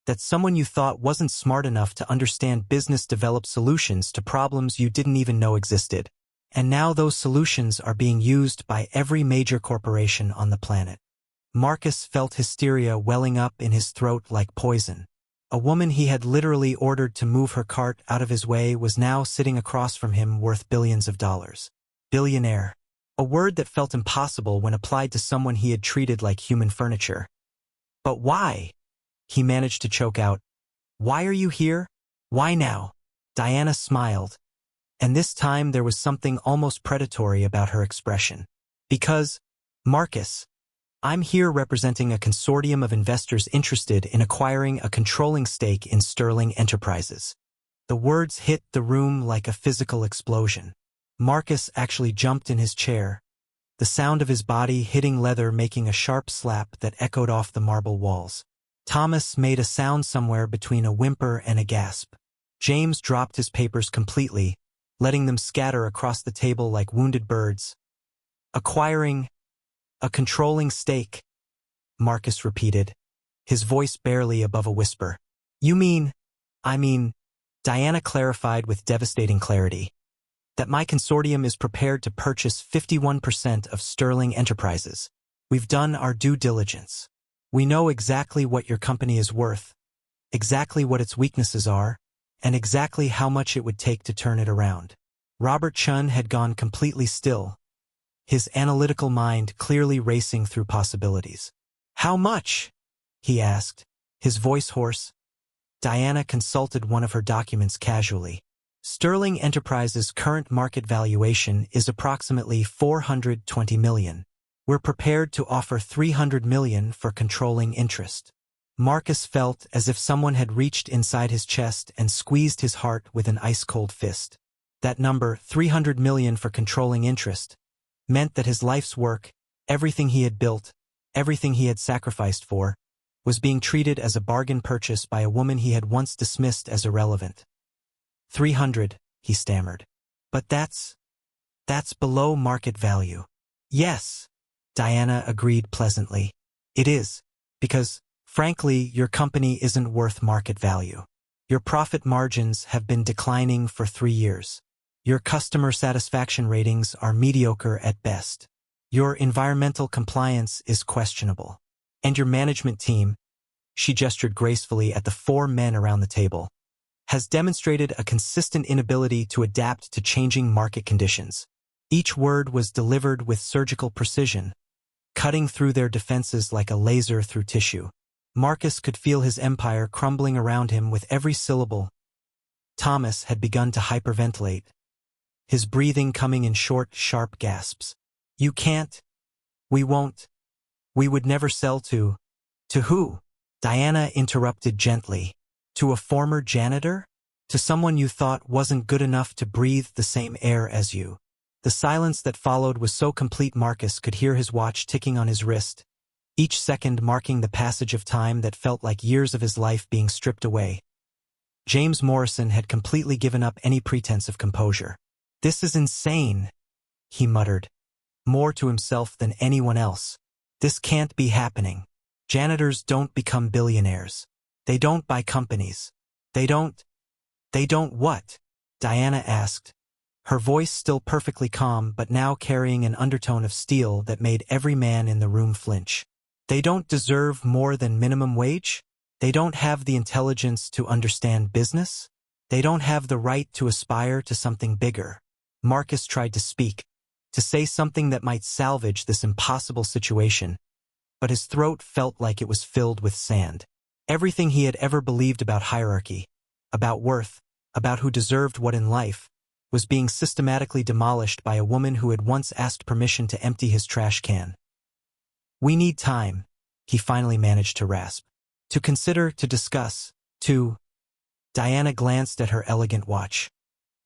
that someone you thought wasn't smart enough to understand business developed solutions to problems you didn't even know existed. And now those solutions are being used by every major corporation on the planet. Marcus felt hysteria welling up in his throat like poison. A woman he had literally ordered to move her cart out of his way was now sitting across from him worth billions of dollars. Billionaire. A word that felt impossible when applied to someone he had treated like human furniture. But why? He managed to choke out. Why are you here? Why now? Diana smiled, and this time there was something almost predatory about her expression. Because, Marcus, I'm here representing a consortium of investors interested in acquiring a controlling stake in Sterling Enterprises. The words hit the room like a physical explosion. Marcus actually jumped in his chair, the sound of his body hitting leather making a sharp slap that echoed off the marble walls. Thomas made a sound somewhere between a whimper and a gasp. James dropped his papers completely, letting them scatter across the table like wounded birds. Acquiring a controlling stake, Marcus repeated, his voice barely above a whisper. You mean, Diana clarified with devastating clarity, that my consortium is prepared to purchase 51% of Sterling Enterprises. We've done our due diligence. We know exactly what your company is worth, exactly what its weaknesses are, and exactly how much it would take to turn it around. Robert Chun had gone completely still, his analytical mind clearly racing through possibilities. "How much?" he asked, his voice hoarse. Diana consulted one of her documents casually. Sterling Enterprises' current market valuation is approximately $420 million. We're prepared to offer $300 million for controlling interest. Marcus felt as if someone had reached inside his chest and squeezed his heart with an ice-cold fist. That number, $300 million for controlling interest, meant that his life's work, everything he had built, everything he had sacrificed for, was being treated as a bargain purchase by a woman he had once dismissed as irrelevant. 300, he stammered. But that's below market value. Yes, Diana agreed pleasantly. It is, because, frankly, your company isn't worth market value. Your profit margins have been declining for 3 years. Your customer satisfaction ratings are mediocre at best. Your environmental compliance is questionable. And your management team, she gestured gracefully at the 4 men around the table, has demonstrated a consistent inability to adapt to changing market conditions. Each word was delivered with surgical precision, cutting through their defenses like a laser through tissue. Marcus could feel his empire crumbling around him with every syllable. Thomas had begun to hyperventilate, his breathing coming in short, sharp gasps. "You can't. We won't. We would never sell to who?" Diana interrupted gently. "To a former janitor? To someone you thought wasn't good enough to breathe the same air as you?" The silence that followed was so complete Marcus could hear his watch ticking on his wrist, each second marking the passage of time that felt like years of his life being stripped away. James Morrison had completely given up any pretense of composure. "This is insane," he muttered, more to himself than anyone else. "This can't be happening. Janitors don't become billionaires. They don't buy companies. They don't what?" Diana asked, her voice still perfectly calm but now carrying an undertone of steel that made every man in the room flinch. "They don't deserve more than minimum wage? They don't have the intelligence to understand business? They don't have the right to aspire to something bigger." Marcus tried to speak, to say something that might salvage this impossible situation, but his throat felt like it was filled with sand. Everything he had ever believed about hierarchy, about worth, about who deserved what in life, was being systematically demolished by a woman who had once asked permission to empty his trash can. "We need time," he finally managed to rasp. "To consider, to discuss, to—" Diana glanced at her elegant watch.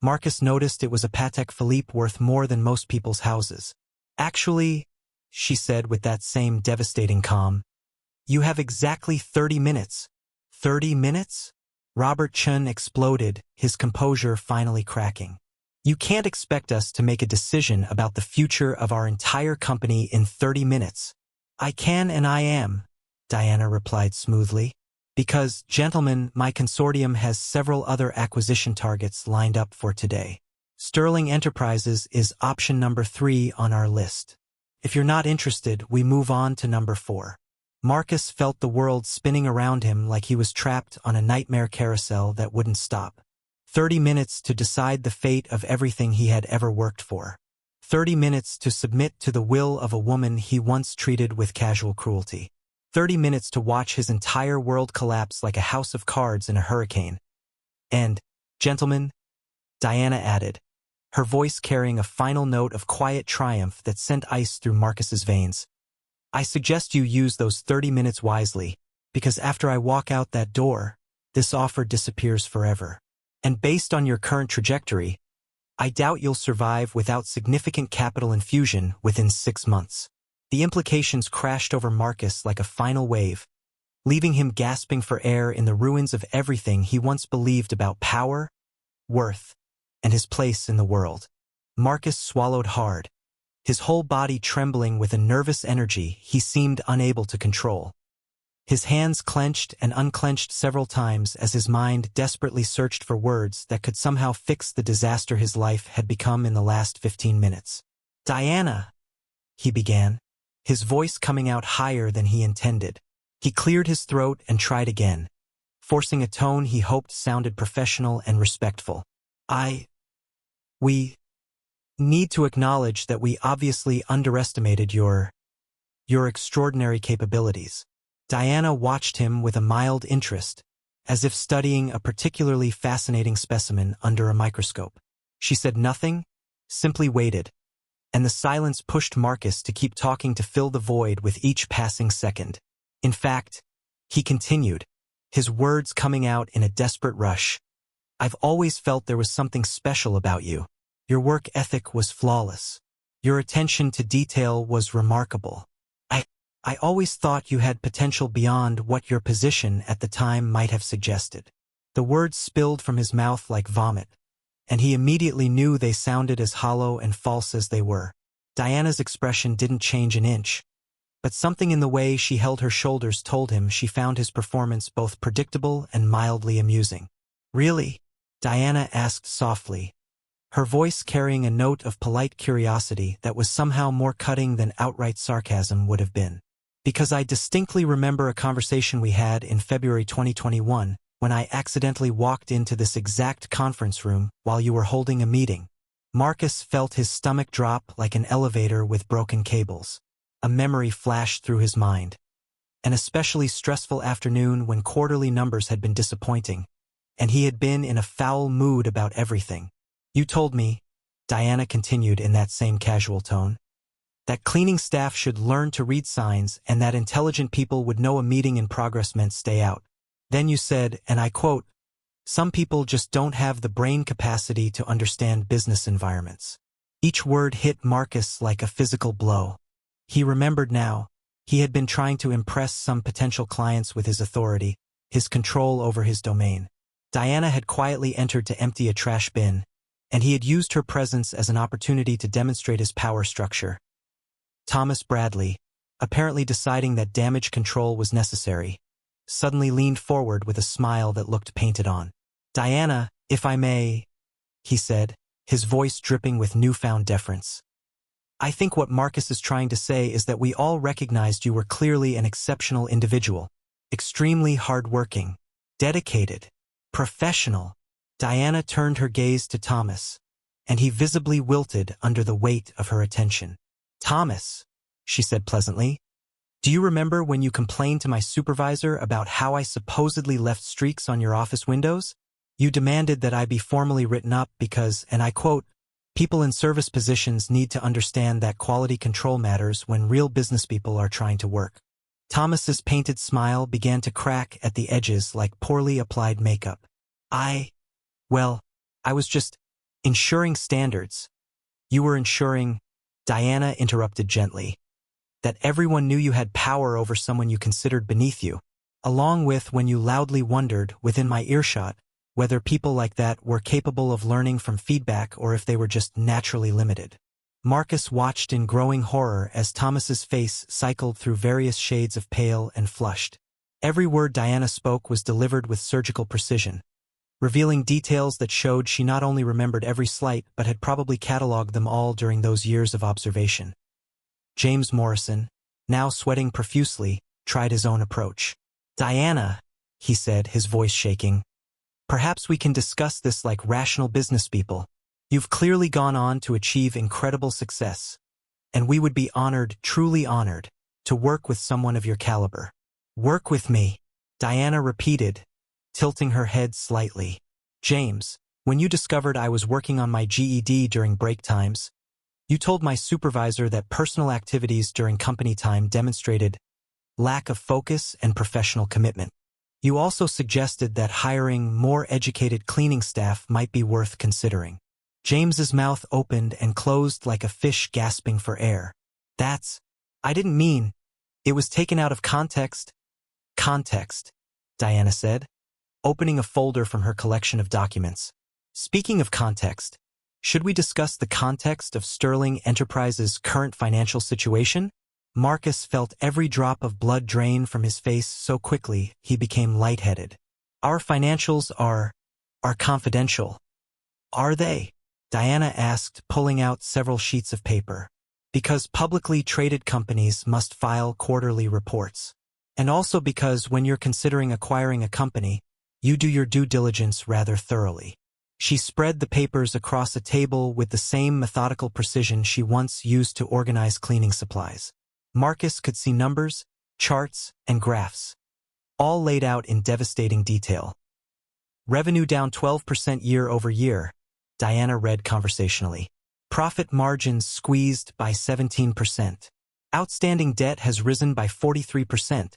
Marcus noticed it was a Patek Philippe worth more than most people's houses. "Actually," she said with that same devastating calm, "you have exactly 30 minutes. 30 minutes? Robert Chun exploded, his composure finally cracking. "You can't expect us to make a decision about the future of our entire company in 30 minutes. "I can and I am," Diana replied smoothly. "Because, gentlemen, my consortium has several other acquisition targets lined up for today. Sterling Enterprises is option number 3 on our list. If you're not interested, we move on to number 4. Marcus felt the world spinning around him like he was trapped on a nightmare carousel that wouldn't stop. 30 minutes to decide the fate of everything he had ever worked for. 30 minutes to submit to the will of a woman he once treated with casual cruelty. 30 minutes to watch his entire world collapse like a house of cards in a hurricane. And, gentlemen," Diana added, her voice carrying a final note of quiet triumph that sent ice through Marcus's veins, "I suggest you use those 30 minutes wisely, because after I walk out that door, this offer disappears forever. And based on your current trajectory, I doubt you'll survive without significant capital infusion within 6 months." The implications crashed over Marcus like a final wave, leaving him gasping for air in the ruins of everything he once believed about power, worth, and his place in the world. Marcus swallowed hard, his whole body trembling with a nervous energy he seemed unable to control. His hands clenched and unclenched several times as his mind desperately searched for words that could somehow fix the disaster his life had become in the last 15 minutes. "Diana," he began, his voice coming out higher than he intended. He cleared his throat and tried again. forcing a tone he hoped sounded professional and respectful. We need to acknowledge that we obviously underestimated your extraordinary capabilities. Diana watched him with a mild interest, as if studying a particularly fascinating specimen under a microscope. She said nothing, simply waited, and the silence pushed Marcus to keep talking to fill the void with each passing second. In fact, he continued, his words coming out in a desperate rush. I've always felt there was something special about you. Your work ethic was flawless. Your attention to detail was remarkable. I always thought you had potential beyond what your position at the time might have suggested. The words spilled from his mouth like vomit, and he immediately knew they sounded as hollow and false as they were. Diana's expression didn't change an inch, but something in the way she held her shoulders told him she found his performance both predictable and mildly amusing. Really? Diana asked softly, her voice carrying a note of polite curiosity that was somehow more cutting than outright sarcasm would have been. Because I distinctly remember a conversation we had in February 2021 when I accidentally walked into this exact conference room while you were holding a meeting. Marcus felt his stomach drop like an elevator with broken cables. A memory flashed through his mind. An especially stressful afternoon when quarterly numbers had been disappointing, and he had been in a foul mood about everything. You told me, Diana continued in that same casual tone, that cleaning staff should learn to read signs and that intelligent people would know a meeting in progress meant stay out. Then you said, and I quote, some people just don't have the brain capacity to understand business environments. Each word hit Marcus like a physical blow. He remembered now. He had been trying to impress some potential clients with his authority, his control over his domain. Diana had quietly entered to empty a trash bin, and he had used her presence as an opportunity to demonstrate his power structure. Thomas Bradley, apparently deciding that damage control was necessary, suddenly leaned forward with a smile that looked painted on. Diana, if I may, he said, his voice dripping with newfound deference. I think what Marcus is trying to say is that we all recognized you were clearly an exceptional individual, extremely hardworking, dedicated, professional. Diana turned her gaze to Thomas, and he visibly wilted under the weight of her attention. Thomas, she said pleasantly, do you remember when you complained to my supervisor about how I supposedly left streaks on your office windows? You demanded that I be formally written up because, and I quote, people in service positions need to understand that quality control matters when real business people are trying to work. Thomas's painted smile began to crack at the edges like poorly applied makeup. I was just ensuring standards. You were ensuring, Diana interrupted gently, that everyone knew you had power over someone you considered beneath you, along with when you loudly wondered, within my earshot, whether people like that were capable of learning from feedback or if they were just naturally limited. Marcus watched in growing horror as Thomas's face cycled through various shades of pale and flushed. Every word Diana spoke was delivered with surgical precision, revealing details that showed she not only remembered every slight but had probably catalogued them all during those years of observation. James Morrison, now sweating profusely, tried his own approach. Diana, he said, his voice shaking, perhaps we can discuss this like rational business people. You've clearly gone on to achieve incredible success, and we would be honored, truly honored, to work with someone of your caliber. Work with me, Diana repeated, tilting her head slightly. James, when you discovered I was working on my GED during break times, you told my supervisor that personal activities during company time demonstrated lack of focus and professional commitment. You also suggested that hiring more educated cleaning staff might be worth considering. James's mouth opened and closed like a fish gasping for air. I didn't mean. It was taken out of context. Context, Diana said, opening a folder from her collection of documents. Speaking of context, should we discuss the context of Sterling Enterprises' current financial situation? Marcus felt every drop of blood drain from his face so quickly he became lightheaded. Our financials are confidential. Are they? Diana asked, pulling out several sheets of paper. Because publicly traded companies must file quarterly reports. And also because when you're considering acquiring a company, You do your due diligence rather thoroughly. She spread the papers across a table with the same methodical precision she once used to organize cleaning supplies. Marcus could see numbers, charts, and graphs, all laid out in devastating detail. Revenue down 12% year over year, Diana read conversationally. Profit margins squeezed by 17%. Outstanding debt has risen by 43%,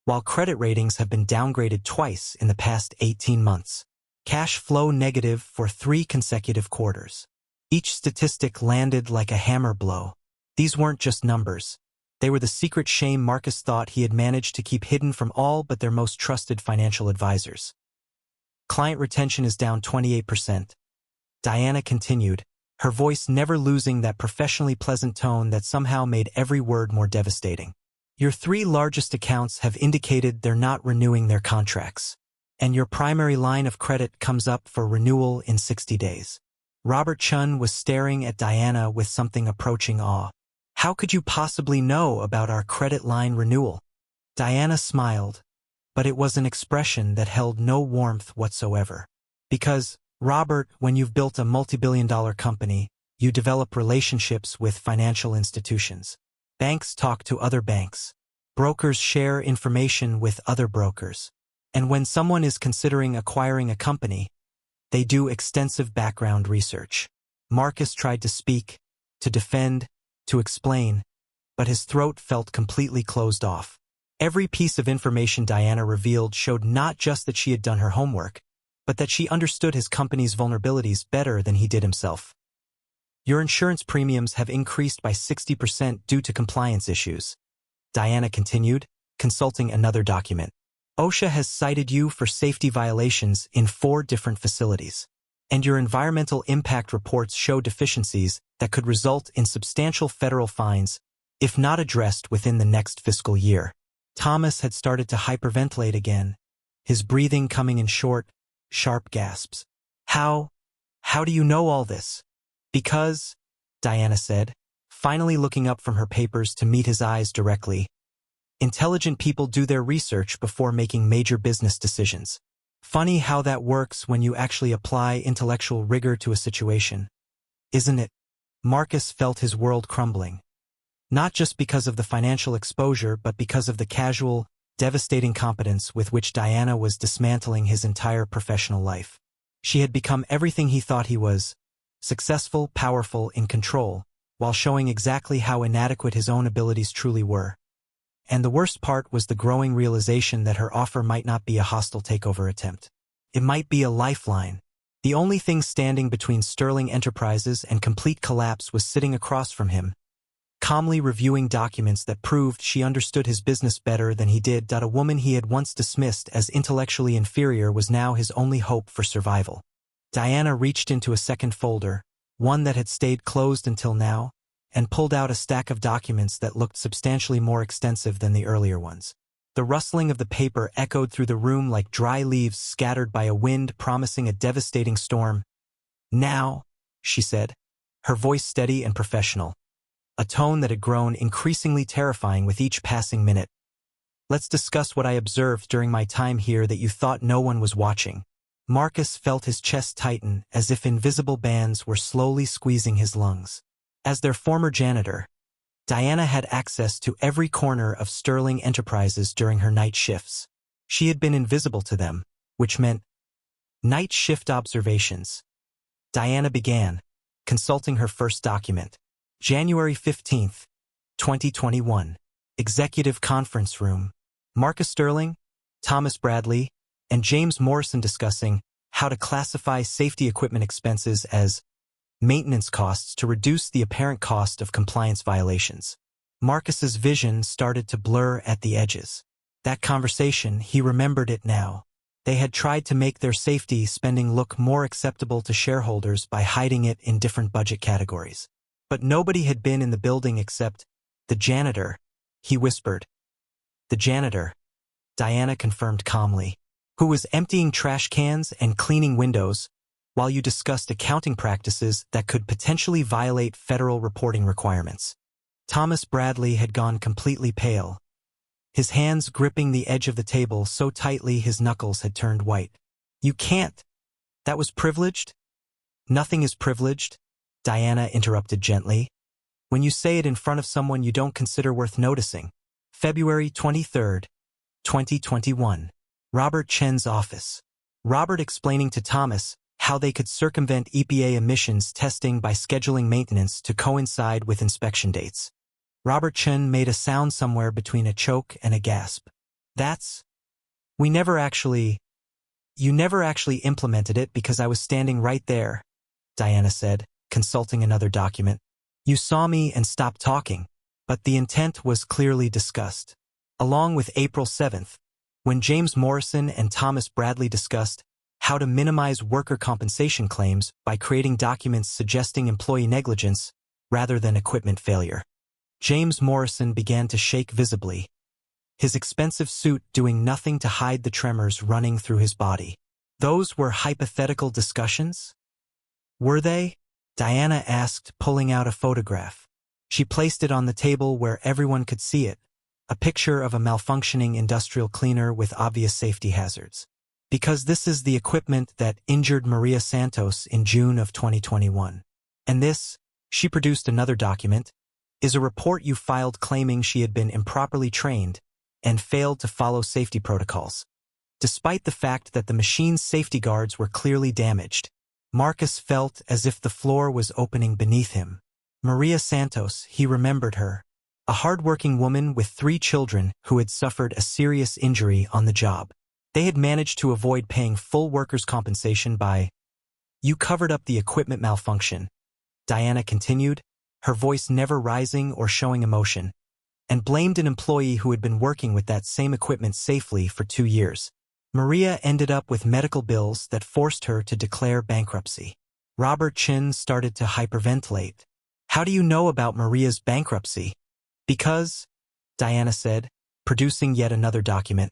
while credit ratings have been downgraded twice in the past 18 months. Cash flow negative for 3 consecutive quarters. Each statistic landed like a hammer blow. These weren't just numbers. They were the secret shame Marcus thought he had managed to keep hidden from all but their most trusted financial advisors. Client retention is down 28%. Diana continued, her voice never losing that professionally pleasant tone that somehow made every word more devastating. Your 3 largest accounts have indicated they're not renewing their contracts, and your primary line of credit comes up for renewal in 60 days. Robert Chun was staring at Diana with something approaching awe. How could you possibly know about our credit line renewal? Diana smiled, but it was an expression that held no warmth whatsoever. Because, Robert, when you've built a multi-billion-dollar company, you develop relationships with financial institutions. Banks talk to other banks. Brokers share information with other brokers. And when someone is considering acquiring a company, they do extensive background research. Marcus tried to speak, to defend, to explain, but his throat felt completely closed off. Every piece of information Diana revealed showed not just that she had done her homework, but that she understood his company's vulnerabilities better than he did himself. Your insurance premiums have increased by 60% due to compliance issues, Diana continued, consulting another document. OSHA has cited you for safety violations in 4 different facilities, and your environmental impact reports show deficiencies that could result in substantial federal fines if not addressed within the next fiscal year. Thomas had started to hyperventilate again, his breathing coming in short, sharp gasps. How do you know all this? Because, Diana said, finally looking up from her papers to meet his eyes directly. Intelligent people do their research before making major business decisions. Funny how that works when you actually apply intellectual rigor to a situation, isn't it? Marcus felt his world crumbling. Not just because of the financial exposure, but because of the casual, devastating competence with which Diana was dismantling his entire professional life. She had become everything he thought he was: successful, powerful, in control, while showing exactly how inadequate his own abilities truly were. And the worst part was the growing realization that her offer might not be a hostile takeover attempt. It might be a lifeline. The only thing standing between Sterling Enterprises and complete collapse was sitting across from him, calmly reviewing documents that proved she understood his business better than he did. A woman he had once dismissed as intellectually inferior was now his only hope for survival. Diana reached into a second folder, one that had stayed closed until now, and pulled out a stack of documents that looked substantially more extensive than the earlier ones. The rustling of the paper echoed through the room like dry leaves scattered by a wind promising a devastating storm. Now, she said, her voice steady and professional, a tone that had grown increasingly terrifying with each passing minute. Let's discuss what I observed during my time here that you thought no one was watching. Marcus felt his chest tighten as if invisible bands were slowly squeezing his lungs. As their former janitor, Diana had access to every corner of Sterling Enterprises during her night shifts. She had been invisible to them, which meant night shift observations. Diana began, consulting her first document. January 15th, 2021. Executive Conference Room. Marcus Sterling, Thomas Bradley, and James Morrison discussing how to classify safety equipment expenses as maintenance costs to reduce the apparent cost of compliance violations. Marcus's vision started to blur at the edges. That conversation, he remembered it now. They had tried to make their safety spending look more acceptable to shareholders by hiding it in different budget categories. But nobody had been in the building except the janitor, he whispered. The janitor, Diana confirmed calmly, who was emptying trash cans and cleaning windows while you discussed accounting practices that could potentially violate federal reporting requirements. Thomas Bradley had gone completely pale, his hands gripping the edge of the table so tightly his knuckles had turned white. You can't. That was privileged? Nothing is privileged, Diana interrupted gently. When you say it in front of someone you don't consider worth noticing. February 23rd, 2021. Robert Chen's office. Robert explaining to Thomas how they could circumvent EPA emissions testing by scheduling maintenance to coincide with inspection dates. Robert Chen made a sound somewhere between a choke and a gasp. You never actually implemented it because I was standing right there, Diana said, consulting another document. You saw me and stopped talking, but the intent was clearly discussed. Along with April 7th, when James Morrison and Thomas Bradley discussed how to minimize worker compensation claims by creating documents suggesting employee negligence rather than equipment failure. James Morrison began to shake visibly, his expensive suit doing nothing to hide the tremors running through his body. Those were hypothetical discussions? Were they? Diana asked, pulling out a photograph. She placed it on the table where everyone could see it, a picture of a malfunctioning industrial cleaner with obvious safety hazards. Because this is the equipment that injured Maria Santos in June of 2021. And this, she produced another document, is a report you filed claiming she had been improperly trained and failed to follow safety protocols. Despite the fact that the machine's safety guards were clearly damaged, Marcus felt as if the floor was opening beneath him. Maria Santos, he remembered her, a hard-working woman with 3 children who had suffered a serious injury on the job. They had managed to avoid paying full workers' compensation by, "You covered up the equipment malfunction," Diana continued, her voice never rising or showing emotion, and blamed an employee who had been working with that same equipment safely for 2 years. Maria ended up with medical bills that forced her to declare bankruptcy. Robert Chin started to hyperventilate. How do you know about Maria's bankruptcy? Because, Diana said, producing yet another document.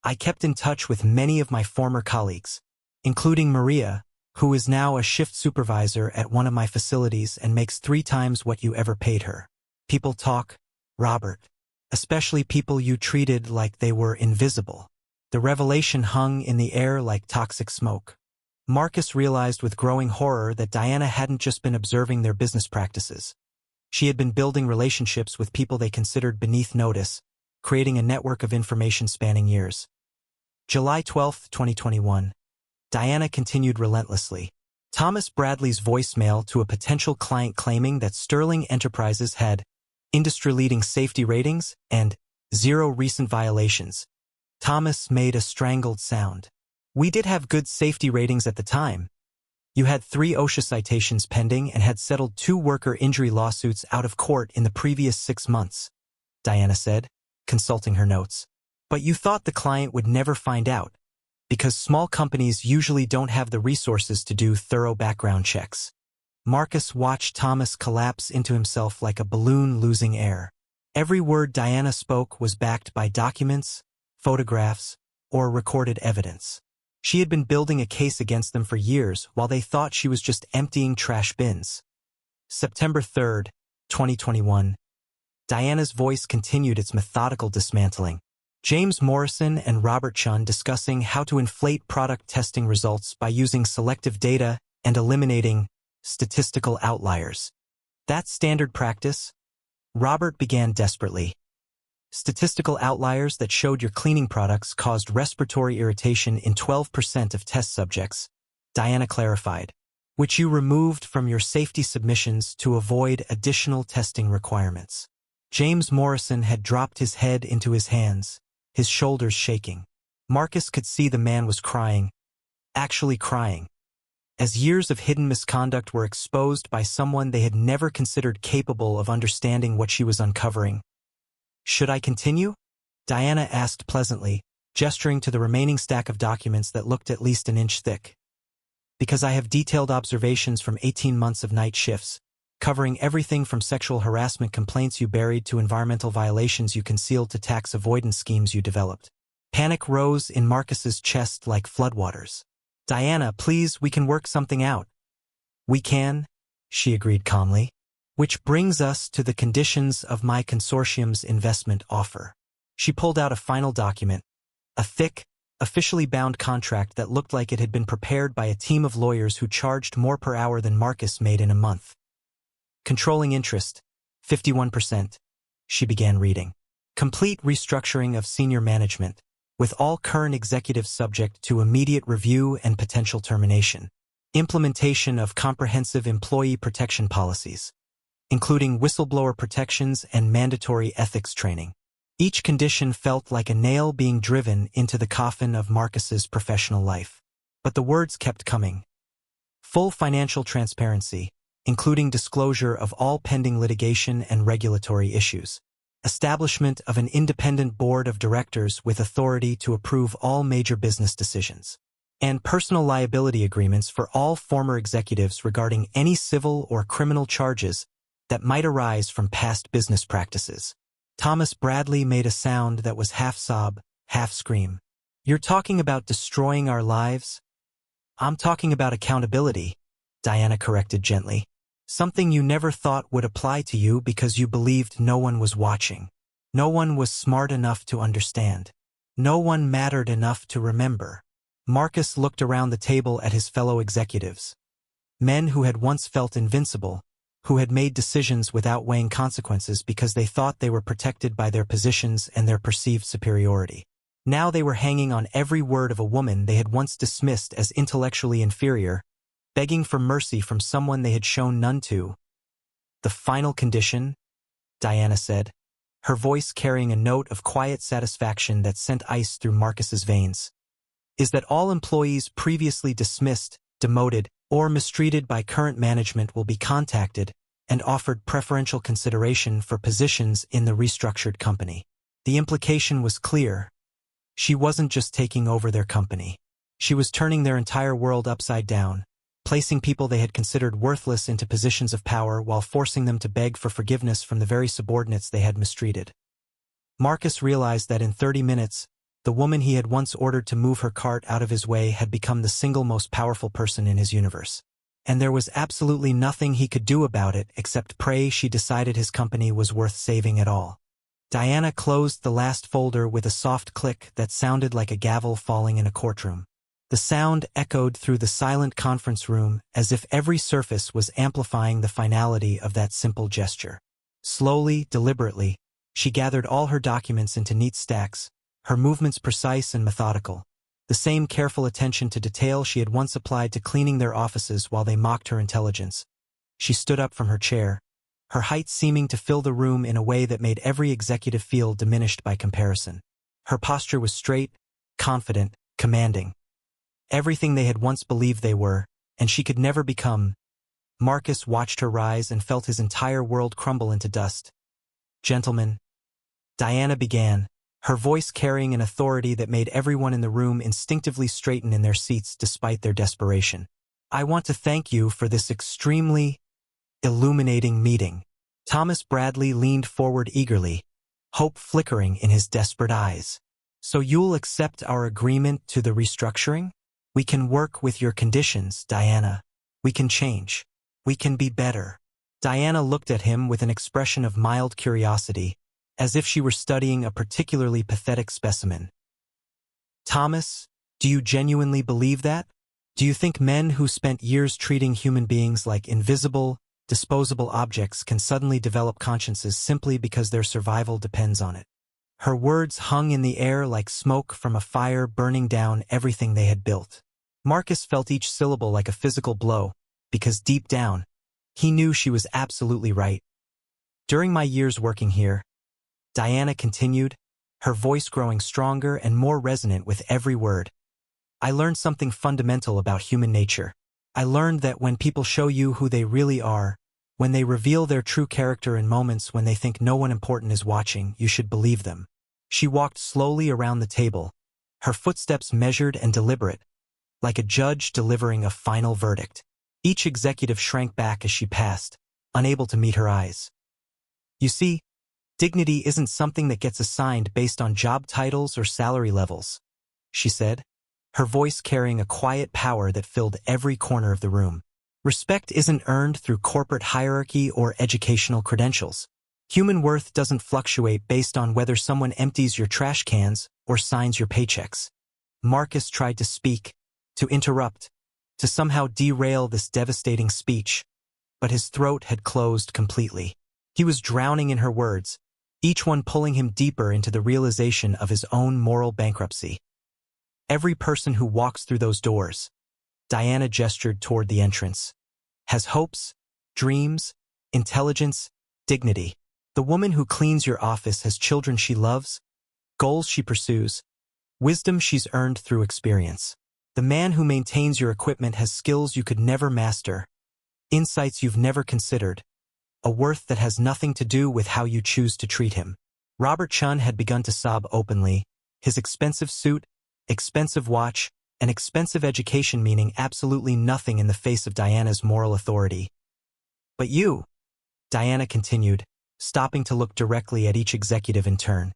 I kept in touch with many of my former colleagues, including Maria, who is now a shift supervisor at one of my facilities and makes 3 times what you ever paid her. People talk, Robert, especially people you treated like they were invisible. The revelation hung in the air like toxic smoke. Marcus realized with growing horror that Diana hadn't just been observing their business practices. She had been building relationships with people they considered beneath notice, creating a network of information spanning years. July 12, 2021. Diana continued relentlessly. Thomas Bradley's voicemail to a potential client claiming that Sterling Enterprises had industry-leading safety ratings and 0 recent violations. Thomas made a strangled sound. We did have good safety ratings at the time. You had 3 OSHA citations pending and had settled 2 worker injury lawsuits out of court in the previous 6 months, Diana said, consulting her notes. But you thought the client would never find out, because small companies usually don't have the resources to do thorough background checks. Marcus watched Thomas collapse into himself like a balloon losing air. Every word Diana spoke was backed by documents, photographs, or recorded evidence. She had been building a case against them for years while they thought she was just emptying trash bins. September 3rd, 2021. Diana's voice continued its methodical dismantling. James Morrison and Robert Chun discussing how to inflate product testing results by using selective data and eliminating statistical outliers. That's standard practice? Robert began desperately. Statistical outliers that showed your cleaning products caused respiratory irritation in 12% of test subjects, Diana clarified, which you removed from your safety submissions to avoid additional testing requirements. James Morrison had dropped his head into his hands, his shoulders shaking. Marcus could see the man was crying, actually crying, as years of hidden misconduct were exposed by someone they had never considered capable of understanding what she was uncovering. Should I continue? Diana asked pleasantly, gesturing to the remaining stack of documents that looked at least an inch thick. Because I have detailed observations from 18 months of night shifts, covering everything from sexual harassment complaints you buried to environmental violations you concealed to tax avoidance schemes you developed. Panic rose in Marcus's chest like floodwaters. Diana, please, we can work something out. We can, she agreed calmly. Which brings us to the conditions of my consortium's investment offer. She pulled out a final document, a thick, officially bound contract that looked like it had been prepared by a team of lawyers who charged more per hour than Marcus made in a month. Controlling interest, 51%. She began reading. Complete restructuring of senior management, with all current executives subject to immediate review and potential termination. Implementation of comprehensive employee protection policies, including whistleblower protections and mandatory ethics training. Each condition felt like a nail being driven into the coffin of Marcus's professional life. But the words kept coming. Full financial transparency, including disclosure of all pending litigation and regulatory issues. Establishment of an independent board of directors with authority to approve all major business decisions. And personal liability agreements for all former executives regarding any civil or criminal charges that might arise from past business practices. Thomas Bradley made a sound that was half sob, half scream. "You're talking about destroying our lives?" "I'm talking about accountability," Diana corrected gently. "Something you never thought would apply to you because you believed no one was watching. No one was smart enough to understand. No one mattered enough to remember." Marcus looked around the table at his fellow executives. Men who had once felt invincible, who had made decisions without weighing consequences because they thought they were protected by their positions and their perceived superiority. Now they were hanging on every word of a woman they had once dismissed as intellectually inferior, begging for mercy from someone they had shown none to. "The final condition," Diana said, her voice carrying a note of quiet satisfaction that sent ice through Marcus's veins, "is that all employees previously dismissed, demoted, or mistreated by current management will be contacted and offered preferential consideration for positions in the restructured company." The implication was clear. She wasn't just taking over their company. She was turning their entire world upside down, placing people they had considered worthless into positions of power while forcing them to beg for forgiveness from the very subordinates they had mistreated. Marcus realized that in 30 minutes, the woman he had once ordered to move her cart out of his way had become the single most powerful person in his universe. And there was absolutely nothing he could do about it except pray she decided his company was worth saving at all. Diana closed the last folder with a soft click that sounded like a gavel falling in a courtroom. The sound echoed through the silent conference room as if every surface was amplifying the finality of that simple gesture. Slowly, deliberately, she gathered all her documents into neat stacks, her movements precise and methodical, the same careful attention to detail she had once applied to cleaning their offices while they mocked her intelligence. She stood up from her chair, her height seeming to fill the room in a way that made every executive feel diminished by comparison. Her posture was straight, confident, commanding. Everything they had once believed they were, and she could never become. Marcus watched her rise and felt his entire world crumble into dust. "Gentlemen," Diana began, her voice carrying an authority that made everyone in the room instinctively straighten in their seats despite their desperation. "I want to thank you for this extremely illuminating meeting." Thomas Bradley leaned forward eagerly, hope flickering in his desperate eyes. "So you'll accept our agreement to the restructuring? We can work with your conditions, Diana. We can change. We can be better." Diana looked at him with an expression of mild curiosity, as if she were studying a particularly pathetic specimen. "Thomas, do you genuinely believe that? Do you think men who spent years treating human beings like invisible, disposable objects can suddenly develop consciences simply because their survival depends on it?" Her words hung in the air like smoke from a fire burning down everything they had built. Marcus felt each syllable like a physical blow, because deep down, he knew she was absolutely right. "During my years working here," Diana continued, her voice growing stronger and more resonant with every word, "I learned something fundamental about human nature. I learned that when people show you who they really are, when they reveal their true character in moments when they think no one important is watching, you should believe them." She walked slowly around the table, her footsteps measured and deliberate, like a judge delivering a final verdict. Each executive shrank back as she passed, unable to meet her eyes. "You see, dignity isn't something that gets assigned based on job titles or salary levels," she said, her voice carrying a quiet power that filled every corner of the room. "Respect isn't earned through corporate hierarchy or educational credentials. Human worth doesn't fluctuate based on whether someone empties your trash cans or signs your paychecks." Marcus tried to speak, to interrupt, to somehow derail this devastating speech, but his throat had closed completely. He was drowning in her words, each one pulling him deeper into the realization of his own moral bankruptcy. Every person who walks through those doors, Diana gestured toward the entrance, has hopes, dreams, intelligence, dignity. The woman who cleans your office has children she loves, goals she pursues, wisdom she's earned through experience. The man who maintains your equipment has skills you could never master, insights you've never considered, a worth that has nothing to do with how you choose to treat him. Robert Chun had begun to sob openly, his expensive suit, expensive watch, and expensive education meaning absolutely nothing in the face of Diana's moral authority. But you, Diana continued, stopping to look directly at each executive in turn.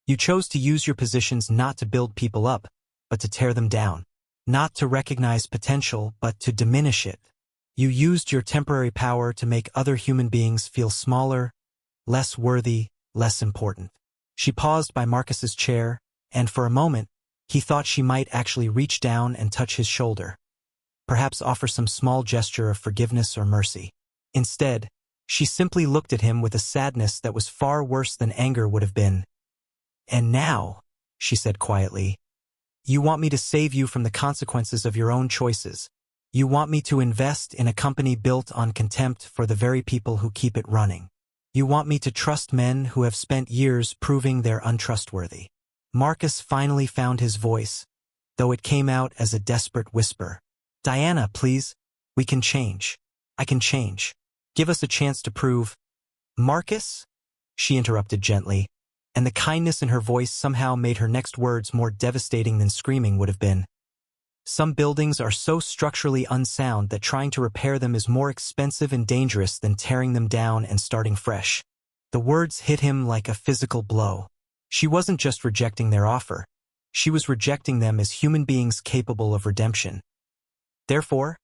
You chose to use your positions not to build people up, but to tear them down. Not to recognize potential, but to diminish it. You used your temporary power to make other human beings feel smaller, less worthy, less important. She paused by Marcus's chair, and for a moment, he thought she might actually reach down and touch his shoulder. Perhaps offer some small gesture of forgiveness or mercy. Instead, she simply looked at him with a sadness that was far worse than anger would have been. "And now," she said quietly, "you want me to save you from the consequences of your own choices. You want me to invest in a company built on contempt for the very people who keep it running. You want me to trust men who have spent years proving they're untrustworthy." Marcus finally found his voice, though it came out as a desperate whisper. "Diana, please, we can change. I can change. Give us a chance to prove—" "Marcus?" she interrupted gently, and the kindness in her voice somehow made her next words more devastating than screaming would have been. "Some buildings are so structurally unsound that trying to repair them is more expensive and dangerous than tearing them down and starting fresh." The words hit him like a physical blow. She wasn't just rejecting their offer. She was rejecting them as human beings capable of redemption. "Therefore,"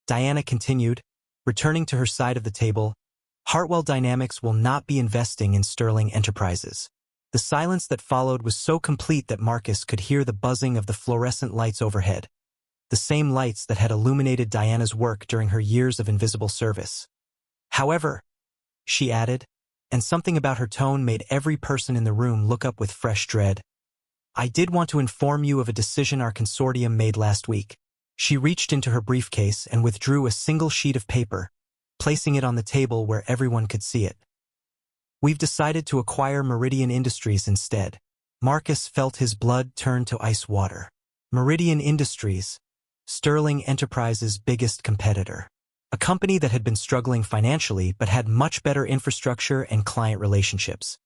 Diana continued, returning to her side of the table, "Hartwell Dynamics will not be investing in Sterling Enterprises." The silence that followed was so complete that Marcus could hear the buzzing of the fluorescent lights overhead, the same lights that had illuminated Diana's work during her years of invisible service. "However," she added, and something about her tone made every person in the room look up with fresh dread, "I did want to inform you of a decision our consortium made last week." She reached into her briefcase and withdrew a single sheet of paper, placing it on the table where everyone could see it. "We've decided to acquire Meridian Industries instead." Marcus felt his blood turn to ice water. Meridian Industries, Sterling Enterprises' biggest competitor. A company that had been struggling financially but had much better infrastructure and client relationships.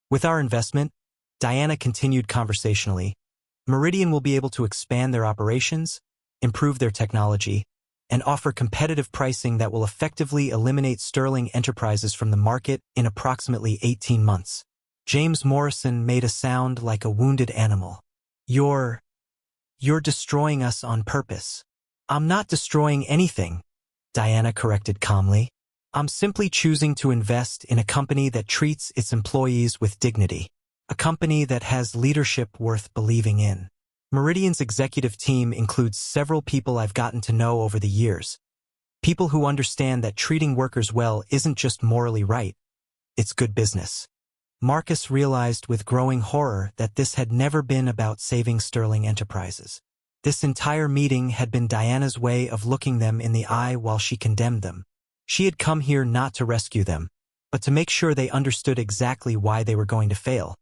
"With our investment," Diana continued conversationally, "Meridian will be able to expand their operations, improve their technology, and offer competitive pricing that will effectively eliminate Sterling Enterprises from the market in approximately 18 months. James Morrison made a sound like a wounded animal. You're destroying us on purpose." "I'm not destroying anything," Diana corrected calmly. "I'm simply choosing to invest in a company that treats its employees with dignity. A company that has leadership worth believing in." Meridian's executive team includes several people I've gotten to know over the years. People who understand that treating workers well isn't just morally right, it's good business. Marcus realized with growing horror that this had never been about saving Sterling Enterprises. This entire meeting had been Diana's way of looking them in the eye while she condemned them. She had come here not to rescue them, but to make sure they understood exactly why they were going to fail.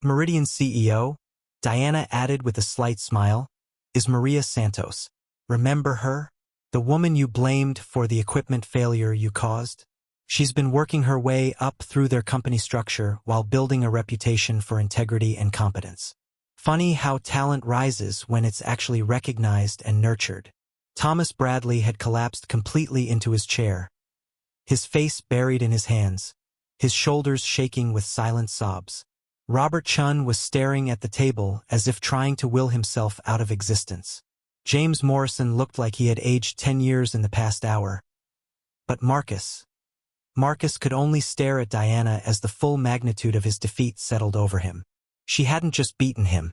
"Meridian's CEO," Diana added with a slight smile, "is Maria Santos. Remember her? The woman you blamed for the equipment failure you caused? She's been working her way up through their company structure while building a reputation for integrity and competence. Funny how talent rises when it's actually recognized and nurtured." Thomas Bradley had collapsed completely into his chair, his face buried in his hands, his shoulders shaking with silent sobs. Robert Chun was staring at the table as if trying to will himself out of existence. James Morrison looked like he had aged 10 years in the past hour. But Marcus could only stare at Diana as the full magnitude of his defeat settled over him. She hadn't just beaten him.